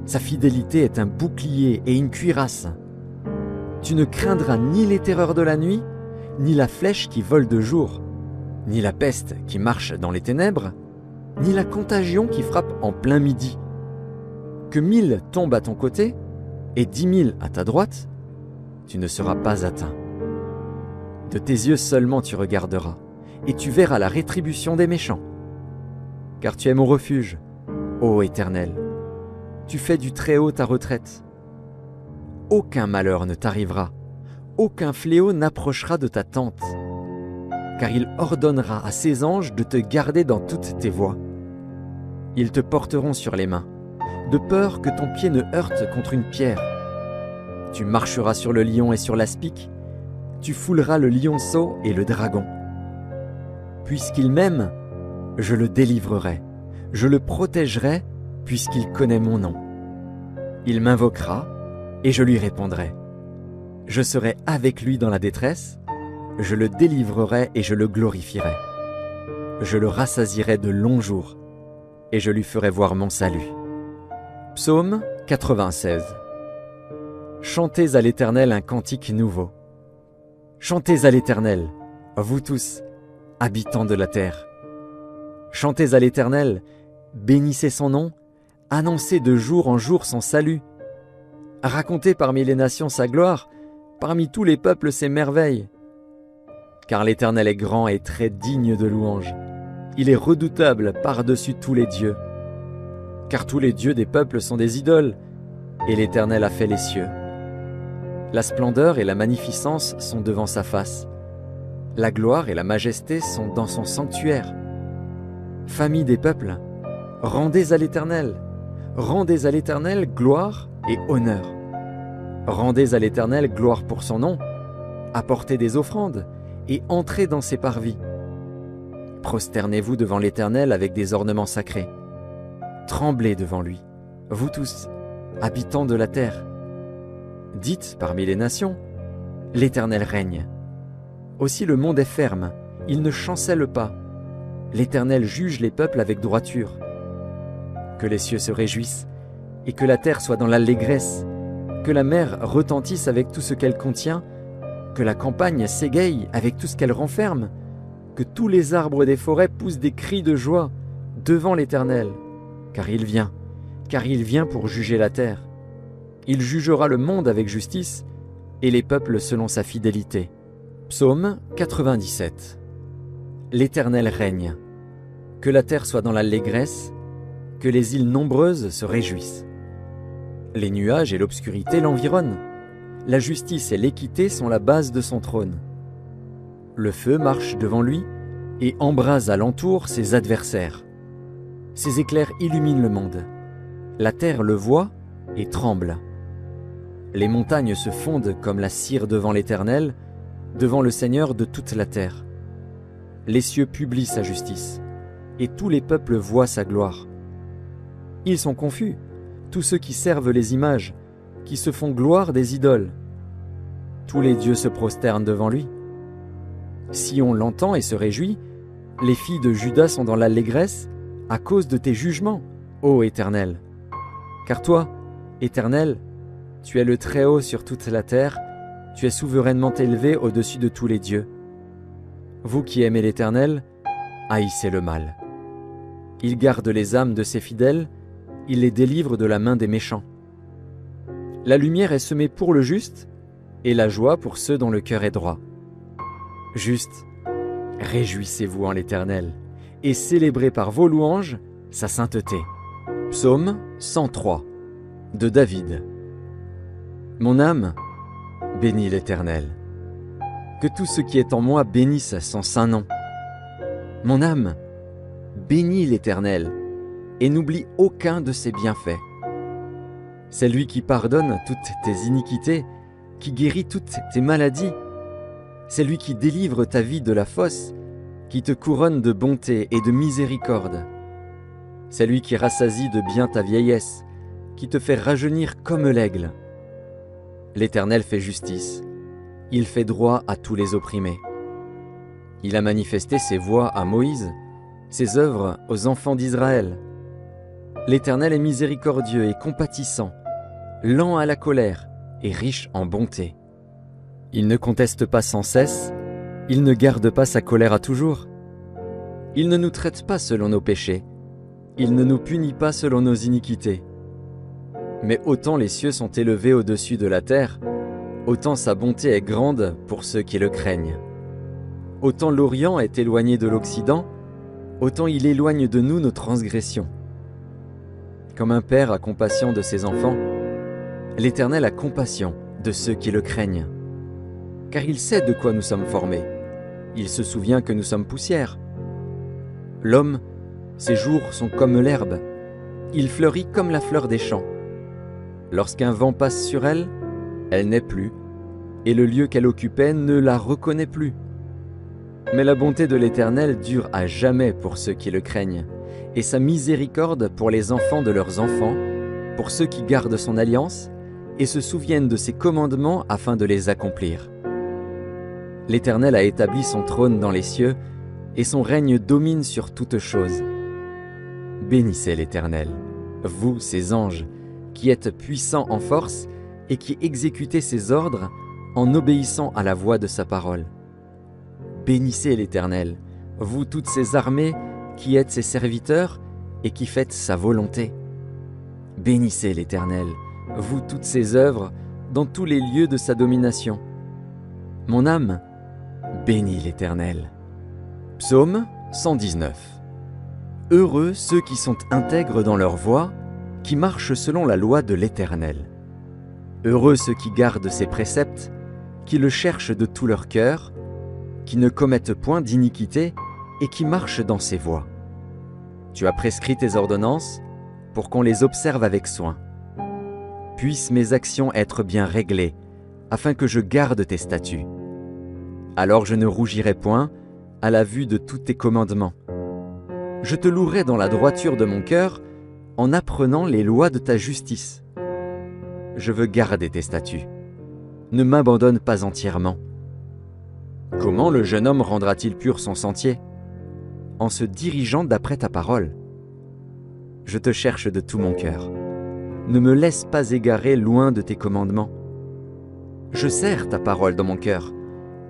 Sa fidélité est un bouclier et une cuirasse. Tu ne craindras ni les terreurs de la nuit, ni la flèche qui vole de jour, ni la peste qui marche dans les ténèbres, ni la contagion qui frappe en plein midi. Que 1000 tombent à ton côté, et 10 000 à ta droite, tu ne seras pas atteint. De tes yeux seulement tu regarderas, et tu verras la rétribution des méchants. Car tu es mon refuge, ô Éternel. Tu fais du Très-Haut ta retraite. Aucun malheur ne t'arrivera, aucun fléau n'approchera de ta tente. Car il ordonnera à ses anges de te garder dans toutes tes voies. Ils te porteront sur les mains, de peur que ton pied ne heurte contre une pierre. Tu marcheras sur le lion et sur l'aspic, tu fouleras le lionceau et le dragon. Puisqu'il m'aime, je le délivrerai, je le protégerai, puisqu'il connaît mon nom. Il m'invoquera, et je lui répondrai. Je serai avec lui dans la détresse, je le délivrerai et je le glorifierai. Je le rassasierai de longs jours, et je lui ferai voir mon salut. Psaume 96. Chantez à l'Éternel un cantique nouveau. Chantez à l'Éternel, vous tous, habitants de la terre. Chantez à l'Éternel, bénissez son nom, annoncez de jour en jour son salut. Racontez parmi les nations sa gloire, parmi tous les peuples ses merveilles. Car l'Éternel est grand et très digne de louange. Il est redoutable par-dessus tous les dieux. Car tous les dieux des peuples sont des idoles, et l'Éternel a fait les cieux. La splendeur et la magnificence sont devant sa face. La gloire et la majesté sont dans son sanctuaire. Famille des peuples, rendez à l'Éternel gloire et honneur. Rendez à l'Éternel gloire pour son nom, apportez des offrandes et entrez dans ses parvis. Prosternez-vous devant l'Éternel avec des ornements sacrés. Tremblez devant lui, vous tous, habitants de la terre. Dites parmi les nations, l'Éternel règne. Aussi le monde est ferme, il ne chancelle pas. L'Éternel juge les peuples avec droiture. Que les cieux se réjouissent, et que la terre soit dans l'allégresse, que la mer retentisse avec tout ce qu'elle contient, que la campagne s'égaye avec tout ce qu'elle renferme, que tous les arbres des forêts poussent des cris de joie devant l'Éternel, car il vient pour juger la terre. Il jugera le monde avec justice, et les peuples selon sa fidélité. Psaume 97. L'Éternel règne. Que la terre soit dans l'allégresse, que les îles nombreuses se réjouissent. Les nuages et l'obscurité l'environnent. La justice et l'équité sont la base de son trône. Le feu marche devant lui, et embrase alentour ses adversaires. Ses éclairs illuminent le monde. La terre le voit et tremble. Les montagnes se fondent comme la cire devant l'Éternel, devant le Seigneur de toute la terre. Les cieux publient sa justice, et tous les peuples voient sa gloire. Ils sont confus, tous ceux qui servent les images, qui se font gloire des idoles. Tous les dieux se prosternent devant lui. Sion l'entend et se réjouit. Les filles de Juda sont dans l'allégresse à cause de tes jugements, ô Éternel. Car toi, Éternel, tu es le Très-Haut sur toute la terre, tu es souverainement élevé au-dessus de tous les dieux. Vous qui aimez l'Éternel, haïssez le mal. Il garde les âmes de ses fidèles, il les délivre de la main des méchants. La lumière est semée pour le juste, et la joie pour ceux dont le cœur est droit. Juste, réjouissez-vous en l'Éternel, et célébrez par vos louanges sa sainteté. Psaume 103 de David. Mon âme, bénis l'Éternel. Que tout ce qui est en moi bénisse son saint nom. Mon âme, bénis l'Éternel, et n'oublie aucun de ses bienfaits. C'est lui qui pardonne toutes tes iniquités, qui guérit toutes tes maladies. C'est lui qui délivre ta vie de la fosse, qui te couronne de bonté et de miséricorde. C'est lui qui rassasie de bien ta vieillesse, qui te fait rajeunir comme l'aigle. L'Éternel fait justice, il fait droit à tous les opprimés. Il a manifesté ses voies à Moïse, ses œuvres aux enfants d'Israël. L'Éternel est miséricordieux et compatissant, lent à la colère et riche en bonté. Il ne conteste pas sans cesse, il ne garde pas sa colère à toujours. Il ne nous traite pas selon nos péchés, il ne nous punit pas selon nos iniquités. Mais autant les cieux sont élevés au-dessus de la terre, autant sa bonté est grande pour ceux qui le craignent. Autant l'Orient est éloigné de l'Occident, autant il éloigne de nous nos transgressions. Comme un père a compassion de ses enfants, l'Éternel a compassion de ceux qui le craignent. Car il sait de quoi nous sommes formés. Il se souvient que nous sommes poussière. L'homme, ses jours sont comme l'herbe. Il fleurit comme la fleur des champs. Lorsqu'un vent passe sur elle, elle n'est plus, et le lieu qu'elle occupait ne la reconnaît plus. Mais la bonté de l'Éternel dure à jamais pour ceux qui le craignent, et sa miséricorde pour les enfants de leurs enfants, pour ceux qui gardent son alliance et se souviennent de ses commandements afin de les accomplir. L'Éternel a établi son trône dans les cieux, et son règne domine sur toutes choses. Bénissez l'Éternel, vous, ses anges, qui êtes puissants en force et qui exécutez ses ordres en obéissant à la voix de sa parole. Bénissez l'Éternel, vous toutes ses armées qui êtes ses serviteurs et qui faites sa volonté. Bénissez l'Éternel, vous toutes ses œuvres dans tous les lieux de sa domination. Mon âme, bénis l'Éternel. Psaume 119. Heureux ceux qui sont intègres dans leur voie, qui marchent selon la loi de l'Éternel. Heureux ceux qui gardent ses préceptes, qui le cherchent de tout leur cœur, qui ne commettent point d'iniquité et qui marchent dans ses voies. Tu as prescrit tes ordonnances pour qu'on les observe avec soin. Puissent mes actions être bien réglées, afin que je garde tes statuts. Alors je ne rougirai point à la vue de tous tes commandements. Je te louerai dans la droiture de mon cœur, en apprenant les lois de ta justice. Je veux garder tes statuts. Ne m'abandonne pas entièrement. Comment le jeune homme rendra-t-il pur son sentier? En se dirigeant d'après ta parole. Je te cherche de tout mon cœur. Ne me laisse pas égarer loin de tes commandements. Je serre ta parole dans mon cœur,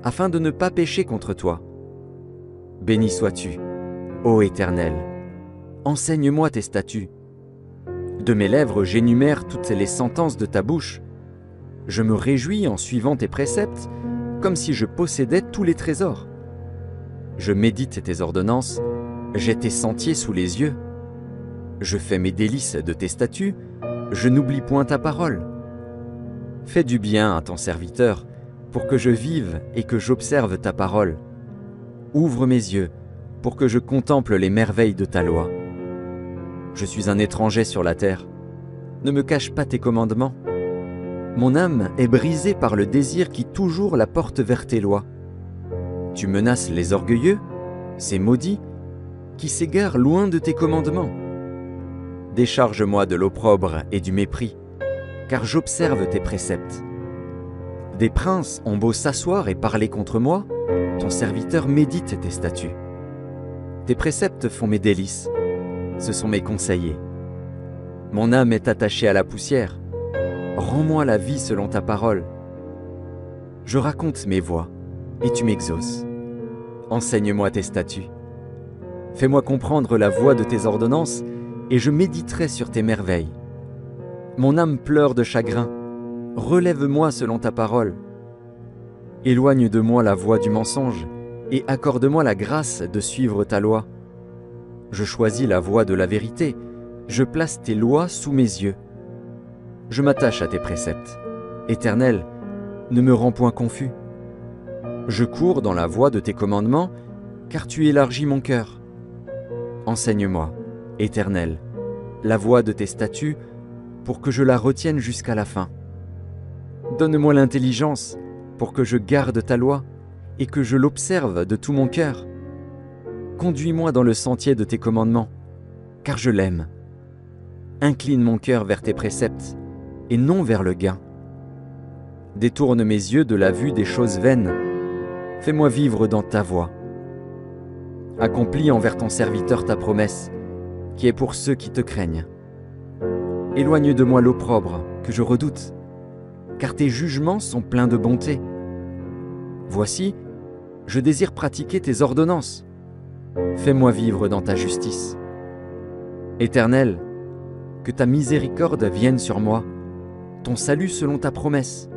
afin de ne pas pécher contre toi. Béni sois-tu, ô Éternel. Enseigne-moi tes statuts. De mes lèvres j'énumère toutes les sentences de ta bouche. Je me réjouis en suivant tes préceptes, comme si je possédais tous les trésors. Je médite tes ordonnances, j'ai tes sentiers sous les yeux. Je fais mes délices de tes statuts, je n'oublie point ta parole. Fais du bien à ton serviteur, pour que je vive et que j'observe ta parole. Ouvre mes yeux, pour que je contemple les merveilles de ta loi. Je suis un étranger sur la terre. Ne me cache pas tes commandements. Mon âme est brisée par le désir qui toujours la porte vers tes lois. Tu menaces les orgueilleux, ces maudits, qui s'égarent loin de tes commandements. Décharge-moi de l'opprobre et du mépris, car j'observe tes préceptes. Des princes ont beau s'asseoir et parler contre moi, ton serviteur médite tes statuts. Tes préceptes font mes délices, ce sont mes conseillers. Mon âme est attachée à la poussière. Rends-moi la vie selon ta parole. Je raconte mes voies, et tu m'exauces. Enseigne-moi tes statuts. Fais-moi comprendre la voie de tes ordonnances, et je méditerai sur tes merveilles. Mon âme pleure de chagrin. Relève-moi selon ta parole. Éloigne de moi la voie du mensonge, et accorde-moi la grâce de suivre ta loi. Je choisis la voie de la vérité, je place tes lois sous mes yeux. Je m'attache à tes préceptes. Éternel, ne me rends point confus. Je cours dans la voie de tes commandements, car tu élargis mon cœur. Enseigne-moi, Éternel, la voie de tes statuts, pour que je la retienne jusqu'à la fin. Donne-moi l'intelligence, pour que je garde ta loi, et que je l'observe de tout mon cœur. Conduis-moi dans le sentier de tes commandements, car je l'aime. Incline mon cœur vers tes préceptes, et non vers le gain. Détourne mes yeux de la vue des choses vaines. Fais-moi vivre dans ta voie. Accomplis envers ton serviteur ta promesse, qui est pour ceux qui te craignent. Éloigne de moi l'opprobre que je redoute, car tes jugements sont pleins de bonté. Voici, je désire pratiquer tes ordonnances. Fais-moi vivre dans ta justice. Éternel, que ta miséricorde vienne sur moi, ton salut selon ta promesse.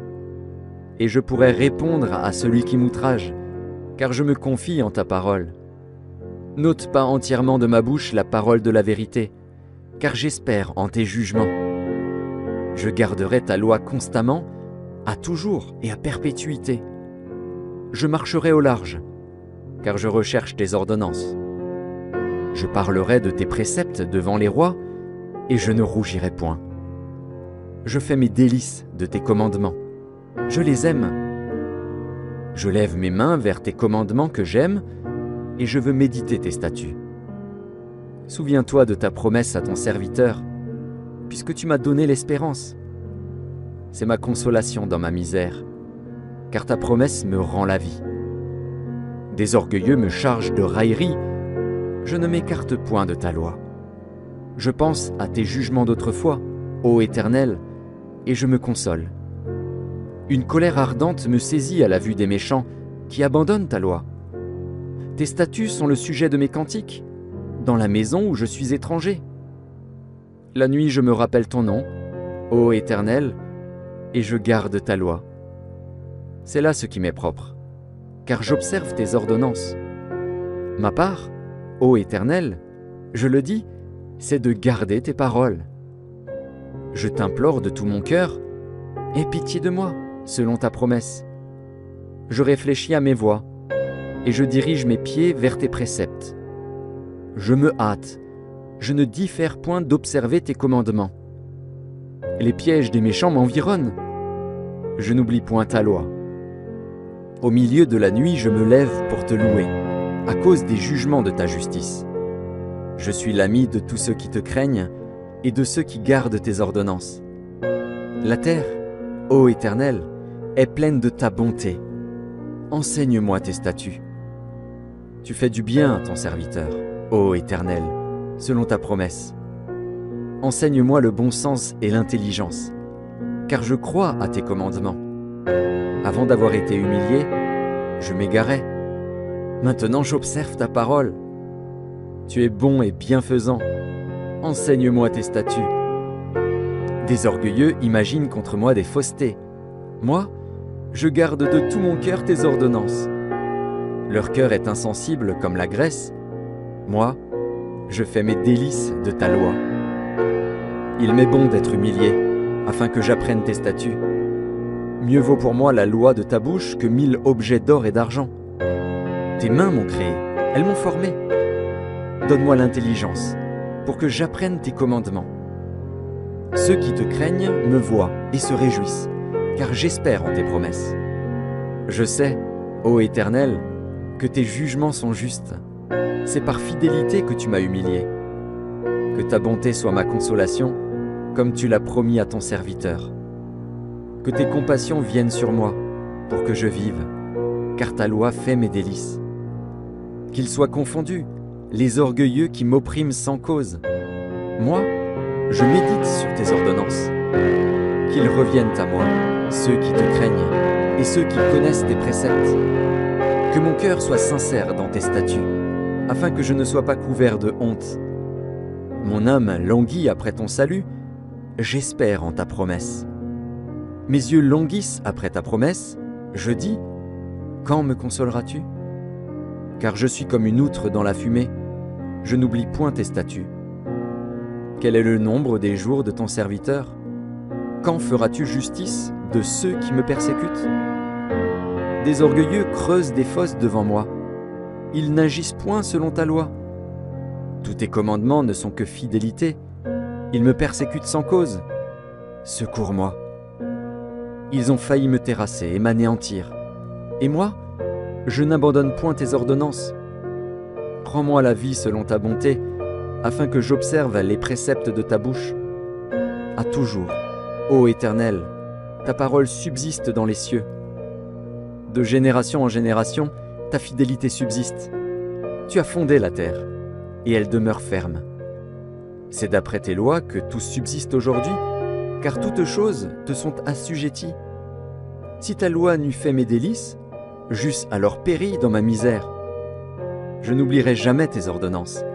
Et je pourrai répondre à celui qui m'outrage, car je me confie en ta parole. N'ôte pas entièrement de ma bouche la parole de la vérité, car j'espère en tes jugements. Je garderai ta loi constamment, à toujours et à perpétuité. Je marcherai au large, car je recherche tes ordonnances. Je parlerai de tes préceptes devant les rois, et je ne rougirai point. Je fais mes délices de tes commandements. Je les aime. Je lève mes mains vers tes commandements que j'aime, et je veux méditer tes statuts. Souviens-toi de ta promesse à ton serviteur, puisque tu m'as donné l'espérance. C'est ma consolation dans ma misère, car ta promesse me rend la vie. Des orgueilleux me chargent de railleries, je ne m'écarte point de ta loi. Je pense à tes jugements d'autrefois, ô Éternel, et je me console. Une colère ardente me saisit à la vue des méchants qui abandonnent ta loi. Tes statuts sont le sujet de mes cantiques, dans la maison où je suis étranger. La nuit, je me rappelle ton nom, ô Éternel, et je garde ta loi. C'est là ce qui m'est propre, car j'observe tes ordonnances. Ma part, ô Éternel, je le dis, c'est de garder tes paroles. Je t'implore de tout mon cœur, aie pitié de moi, selon ta promesse. Je réfléchis à mes voies, et je dirige mes pieds vers tes préceptes. Je me hâte, je ne diffère point d'observer tes commandements. Les pièges des méchants m'environnent. Je n'oublie point ta loi. Au milieu de la nuit, je me lève pour te louer, à cause des jugements de ta justice. Je suis l'ami de tous ceux qui te craignent et de ceux qui gardent tes ordonnances. La terre, ô Éternel, est pleine de ta bonté. Enseigne-moi tes statuts. Tu fais du bien à ton serviteur, ô Éternel, selon ta promesse. Enseigne-moi le bon sens et l'intelligence, car je crois à tes commandements. Avant d'avoir été humilié, je m'égarais. Maintenant j'observe ta parole. Tu es bon et bienfaisant. Enseigne-moi tes statuts. Des orgueilleux imaginent contre moi des faussetés. Moi, je garde de tout mon cœur tes ordonnances. Leur cœur est insensible comme la graisse. Moi, je fais mes délices de ta loi. Il m'est bon d'être humilié, afin que j'apprenne tes statuts. Mieux vaut pour moi la loi de ta bouche que 1000 objets d'or et d'argent. Tes mains m'ont créé, elles m'ont formé. Donne-moi l'intelligence, pour que j'apprenne tes commandements. Ceux qui te craignent me voient et se réjouissent, car j'espère en tes promesses. Je sais, ô Éternel, que tes jugements sont justes. C'est par fidélité que tu m'as humilié. Que ta bonté soit ma consolation, comme tu l'as promis à ton serviteur. Que tes compassions viennent sur moi, pour que je vive, car ta loi fait mes délices. Qu'ils soient confondus, les orgueilleux qui m'oppriment sans cause. Moi, je médite sur tes ordonnances. Qu'ils reviennent à moi, ceux qui te craignent, et ceux qui connaissent tes préceptes. Que mon cœur soit sincère dans tes statuts, afin que je ne sois pas couvert de honte. Mon âme languit après ton salut, j'espère en ta promesse. Mes yeux languissent après ta promesse, je dis, quand me consoleras-tu ? Car je suis comme une outre dans la fumée, je n'oublie point tes statuts. Quel est le nombre des jours de ton serviteur ? Quand feras-tu justice de ceux qui me persécutent ? Des orgueilleux creusent des fosses devant moi. Ils n'agissent point selon ta loi. Tous tes commandements ne sont que fidélité. Ils me persécutent sans cause. Secours-moi. Ils ont failli me terrasser et m'anéantir. Et moi, je n'abandonne point tes ordonnances. Rends-moi la vie selon ta bonté, afin que j'observe les préceptes de ta bouche. À toujours, ô Éternel, ta parole subsiste dans les cieux. De génération en génération, ta fidélité subsiste. Tu as fondé la terre, et elle demeure ferme. C'est d'après tes lois que tout subsiste aujourd'hui, car toutes choses te sont assujetties. Si ta loi n'eût fait mes délices, j'eusse alors péri dans ma misère. Je n'oublierai jamais tes ordonnances,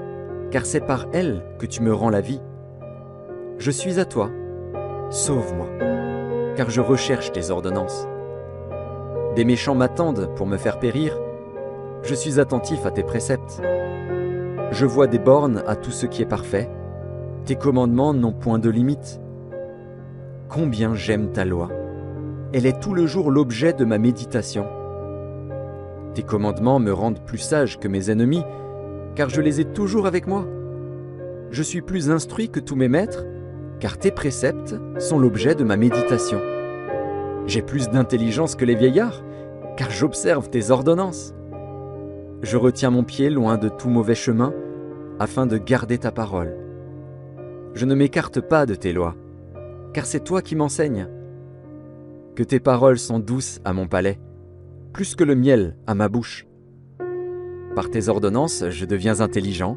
car c'est par elles que tu me rends la vie. Je suis à toi, sauve-moi, car je recherche tes ordonnances. Des méchants m'attendent pour me faire périr, je suis attentif à tes préceptes. Je vois des bornes à tout ce qui est parfait, tes commandements n'ont point de limite. Combien j'aime ta loi, elle est tout le jour l'objet de ma méditation. Tes commandements me rendent plus sage que mes ennemis, car je les ai toujours avec moi. Je suis plus instruit que tous mes maîtres, car tes préceptes sont l'objet de ma méditation. J'ai plus d'intelligence que les vieillards, car j'observe tes ordonnances. Je retiens mon pied loin de tout mauvais chemin, afin de garder ta parole. Je ne m'écarte pas de tes lois, car c'est toi qui m'enseignes. Que tes paroles sont douces à mon palais, plus que le miel à ma bouche. Par tes ordonnances, je deviens intelligent,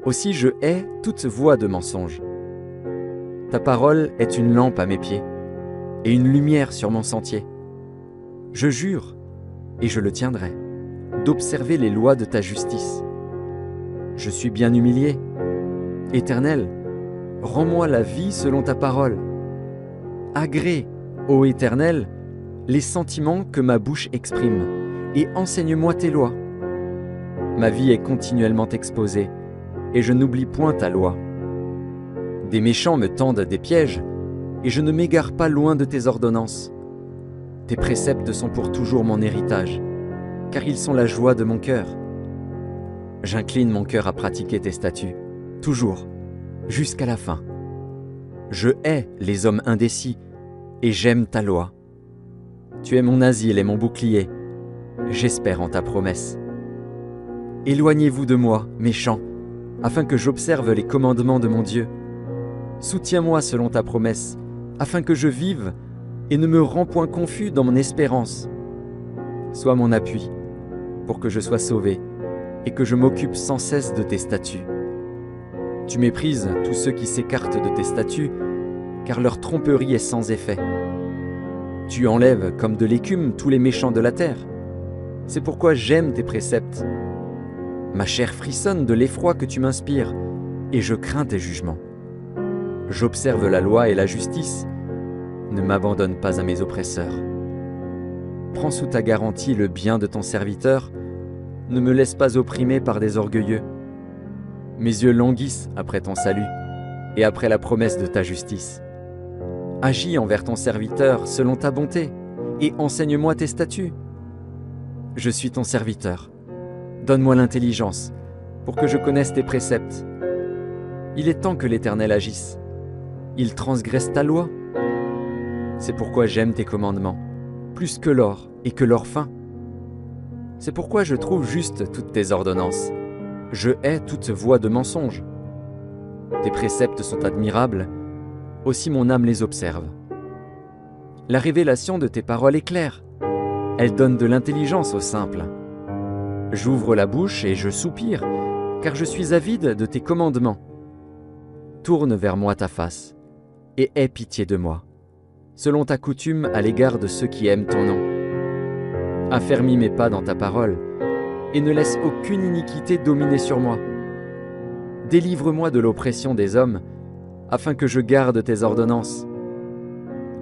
aussi je hais toute voix de mensonge. Ta parole est une lampe à mes pieds, et une lumière sur mon sentier. Je jure, et je le tiendrai, d'observer les lois de ta justice. Je suis bien humilié. Éternel, rends-moi la vie selon ta parole. Agrée, ô Éternel, les sentiments que ma bouche exprime, et enseigne-moi tes lois. Ma vie est continuellement exposée, et je n'oublie point ta loi. Des méchants me tendent des pièges, et je ne m'égare pas loin de tes ordonnances. Tes préceptes sont pour toujours mon héritage, car ils sont la joie de mon cœur. J'incline mon cœur à pratiquer tes statuts, toujours, jusqu'à la fin. Je hais les hommes indécis, et j'aime ta loi. Tu es mon asile et mon bouclier. J'espère en ta promesse. Éloignez-vous de moi, méchants, afin que j'observe les commandements de mon Dieu. Soutiens-moi selon ta promesse, afin que je vive et ne me rends point confus dans mon espérance. Sois mon appui, pour que je sois sauvé et que je m'occupe sans cesse de tes statuts. Tu méprises tous ceux qui s'écartent de tes statuts, car leur tromperie est sans effet. Tu enlèves comme de l'écume tous les méchants de la terre. C'est pourquoi j'aime tes préceptes. Ma chair frissonne de l'effroi que tu m'inspires, et je crains tes jugements. J'observe la loi et la justice. Ne m'abandonne pas à mes oppresseurs. Prends sous ta garantie le bien de ton serviteur. Ne me laisse pas opprimer par des orgueilleux. Mes yeux languissent après ton salut, et après la promesse de ta justice. Agis envers ton serviteur selon ta bonté, et enseigne-moi tes statuts. Je suis ton serviteur. Donne-moi l'intelligence, pour que je connaisse tes préceptes. Il est temps que l'Éternel agisse. Il transgresse ta loi. C'est pourquoi j'aime tes commandements, plus que l'or et que l'or fin. C'est pourquoi je trouve juste toutes tes ordonnances. Je hais toute voie de mensonge. Tes préceptes sont admirables, aussi mon âme les observe. La révélation de tes paroles est claire. Elle donne de l'intelligence aux simples. J'ouvre la bouche et je soupire, car je suis avide de tes commandements. Tourne vers moi ta face, et aie pitié de moi, selon ta coutume à l'égard de ceux qui aiment ton nom. Affermis mes pas dans ta parole, et ne laisse aucune iniquité dominer sur moi. Délivre-moi de l'oppression des hommes, afin que je garde tes ordonnances.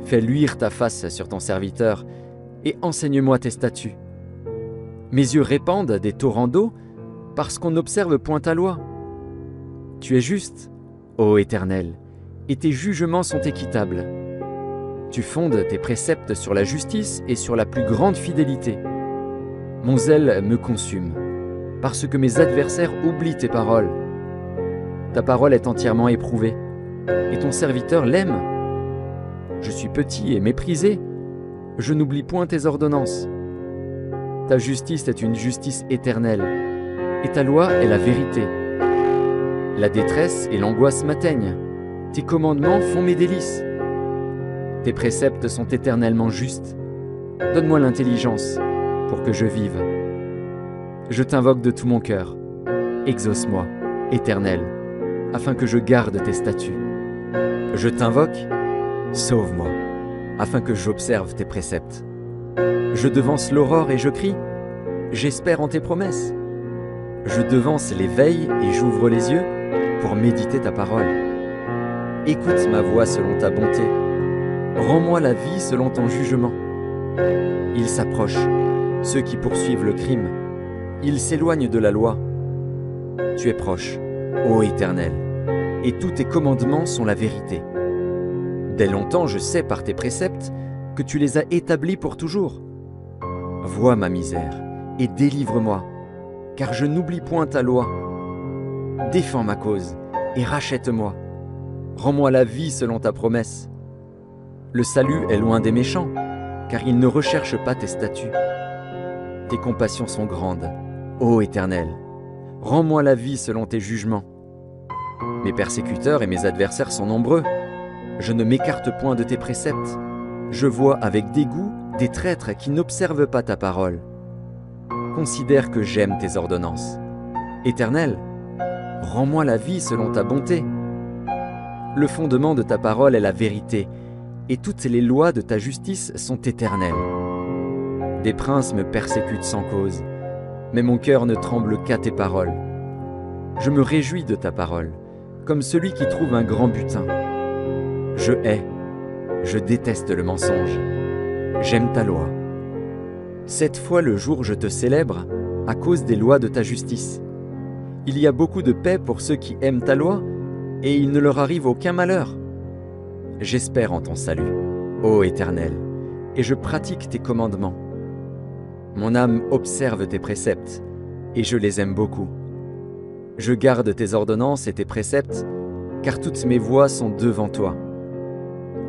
Fais luire ta face sur ton serviteur, et enseigne-moi tes statuts. Mes yeux répandent des torrents d'eau, parce qu'on n'observe point ta loi. Tu es juste, ô Éternel, et tes jugements sont équitables. Tu fondes tes préceptes sur la justice et sur la plus grande fidélité. Mon zèle me consume, parce que mes adversaires oublient tes paroles. Ta parole est entièrement éprouvée, et ton serviteur l'aime. Je suis petit et méprisé, je n'oublie point tes ordonnances. Ta justice est une justice éternelle, et ta loi est la vérité. La détresse et l'angoisse m'atteignent, tes commandements font mes délices. Tes préceptes sont éternellement justes. Donne-moi l'intelligence pour que je vive. Je t'invoque de tout mon cœur. Exauce-moi, Éternel, afin que je garde tes statuts. Je t'invoque, sauve-moi, afin que j'observe tes préceptes. Je devance l'aurore et je crie, j'espère en tes promesses. Je devance les veilles et j'ouvre les yeux pour méditer ta parole. Écoute ma voix selon ta bonté. Rends-moi la vie selon ton jugement. Ils s'approchent, ceux qui poursuivent le crime. Ils s'éloignent de la loi. Tu es proche, ô Éternel, et tous tes commandements sont la vérité. Dès longtemps, je sais par tes préceptes que tu les as établis pour toujours. Vois ma misère et délivre-moi, car je n'oublie point ta loi. Défends ma cause et rachète-moi. Rends-moi la vie selon ta promesse. Le salut est loin des méchants, car ils ne recherchent pas tes statuts. Tes compassions sont grandes, ô Éternel. Rends-moi la vie selon tes jugements. Mes persécuteurs et mes adversaires sont nombreux. Je ne m'écarte point de tes préceptes. Je vois avec dégoût des traîtres qui n'observent pas ta parole. Considère que j'aime tes ordonnances. Éternel, rends-moi la vie selon ta bonté. Le fondement de ta parole est la vérité, et toutes les lois de ta justice sont éternelles. Des princes me persécutent sans cause, mais mon cœur ne tremble qu'à tes paroles. Je me réjouis de ta parole, comme celui qui trouve un grand butin. Je déteste le mensonge. J'aime ta loi. 7 fois le jour je te célèbre à cause des lois de ta justice. Il y a beaucoup de paix pour ceux qui aiment ta loi, et il ne leur arrive aucun malheur. J'espère en ton salut, ô Éternel, et je pratique tes commandements. Mon âme observe tes préceptes, et je les aime beaucoup. Je garde tes ordonnances et tes préceptes, car toutes mes voies sont devant toi.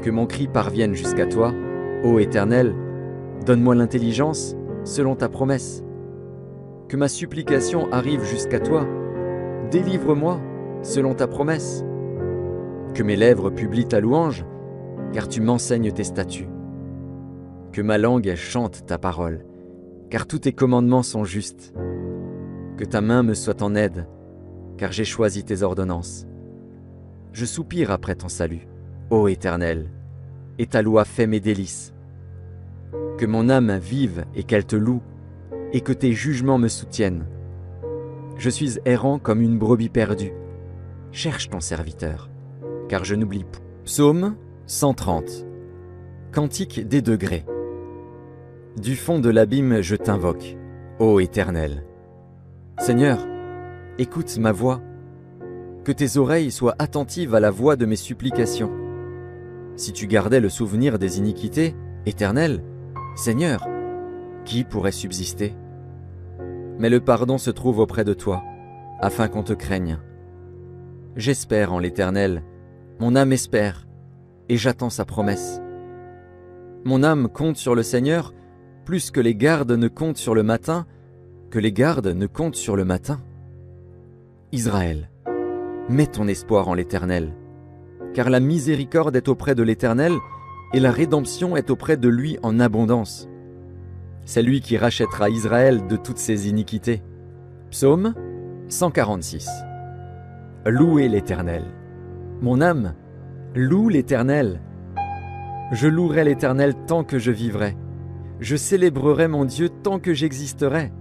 Que mon cri parvienne jusqu'à toi, ô Éternel, donne-moi l'intelligence selon ta promesse. Que ma supplication arrive jusqu'à toi, délivre-moi selon ta promesse. Que mes lèvres publient ta louange, car tu m'enseignes tes statuts. Que ma langue chante ta parole, car tous tes commandements sont justes. Que ta main me soit en aide, car j'ai choisi tes ordonnances. Je soupire après ton salut, ô Éternel, et ta loi fait mes délices. Que mon âme vive et qu'elle te loue, et que tes jugements me soutiennent. Je suis errant comme une brebis perdue. Cherche ton serviteur, car je n'oublie point. Psaume 130. Cantique des degrés. Du fond de l'abîme je t'invoque, ô Éternel. Seigneur, écoute ma voix. Que tes oreilles soient attentives à la voix de mes supplications. Si tu gardais le souvenir des iniquités, Éternel, Seigneur, qui pourrait subsister? Mais le pardon se trouve auprès de toi, afin qu'on te craigne. J'espère en l'Éternel, mon âme espère, et j'attends sa promesse. Mon âme compte sur le Seigneur, plus que les gardes ne comptent sur le matin, que les gardes ne comptent sur le matin. Israël, mets ton espoir en l'Éternel, car la miséricorde est auprès de l'Éternel, et la rédemption est auprès de lui en abondance. C'est lui qui rachètera Israël de toutes ses iniquités. Psaume 146. Louez l'Éternel. Mon âme, loue l'Éternel. Je louerai l'Éternel tant que je vivrai. Je célébrerai mon Dieu tant que j'existerai.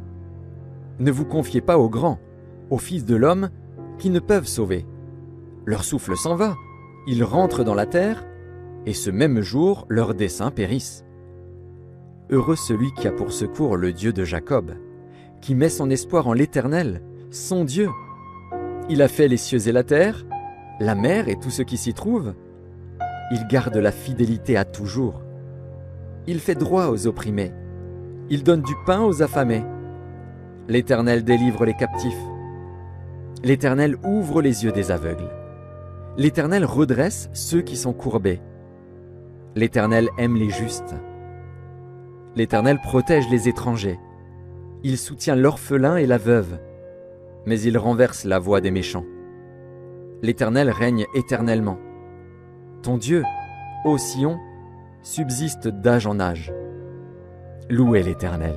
Ne vous confiez pas aux grands, aux fils de l'homme, qui ne peuvent sauver. Leur souffle s'en va, ils rentrent dans la terre, et ce même jour leurs desseins périssent. Heureux celui qui a pour secours le Dieu de Jacob, qui met son espoir en l'Éternel, son Dieu. Il a fait les cieux et la terre, la mer et tout ce qui s'y trouve. Il garde la fidélité à toujours. Il fait droit aux opprimés. Il donne du pain aux affamés. L'Éternel délivre les captifs. L'Éternel ouvre les yeux des aveugles. L'Éternel redresse ceux qui sont courbés. L'Éternel aime les justes. L'Éternel protège les étrangers. Il soutient l'orphelin et la veuve, mais il renverse la voie des méchants. L'Éternel règne éternellement. Ton Dieu, ô Sion, subsiste d'âge en âge. Louez l'Éternel.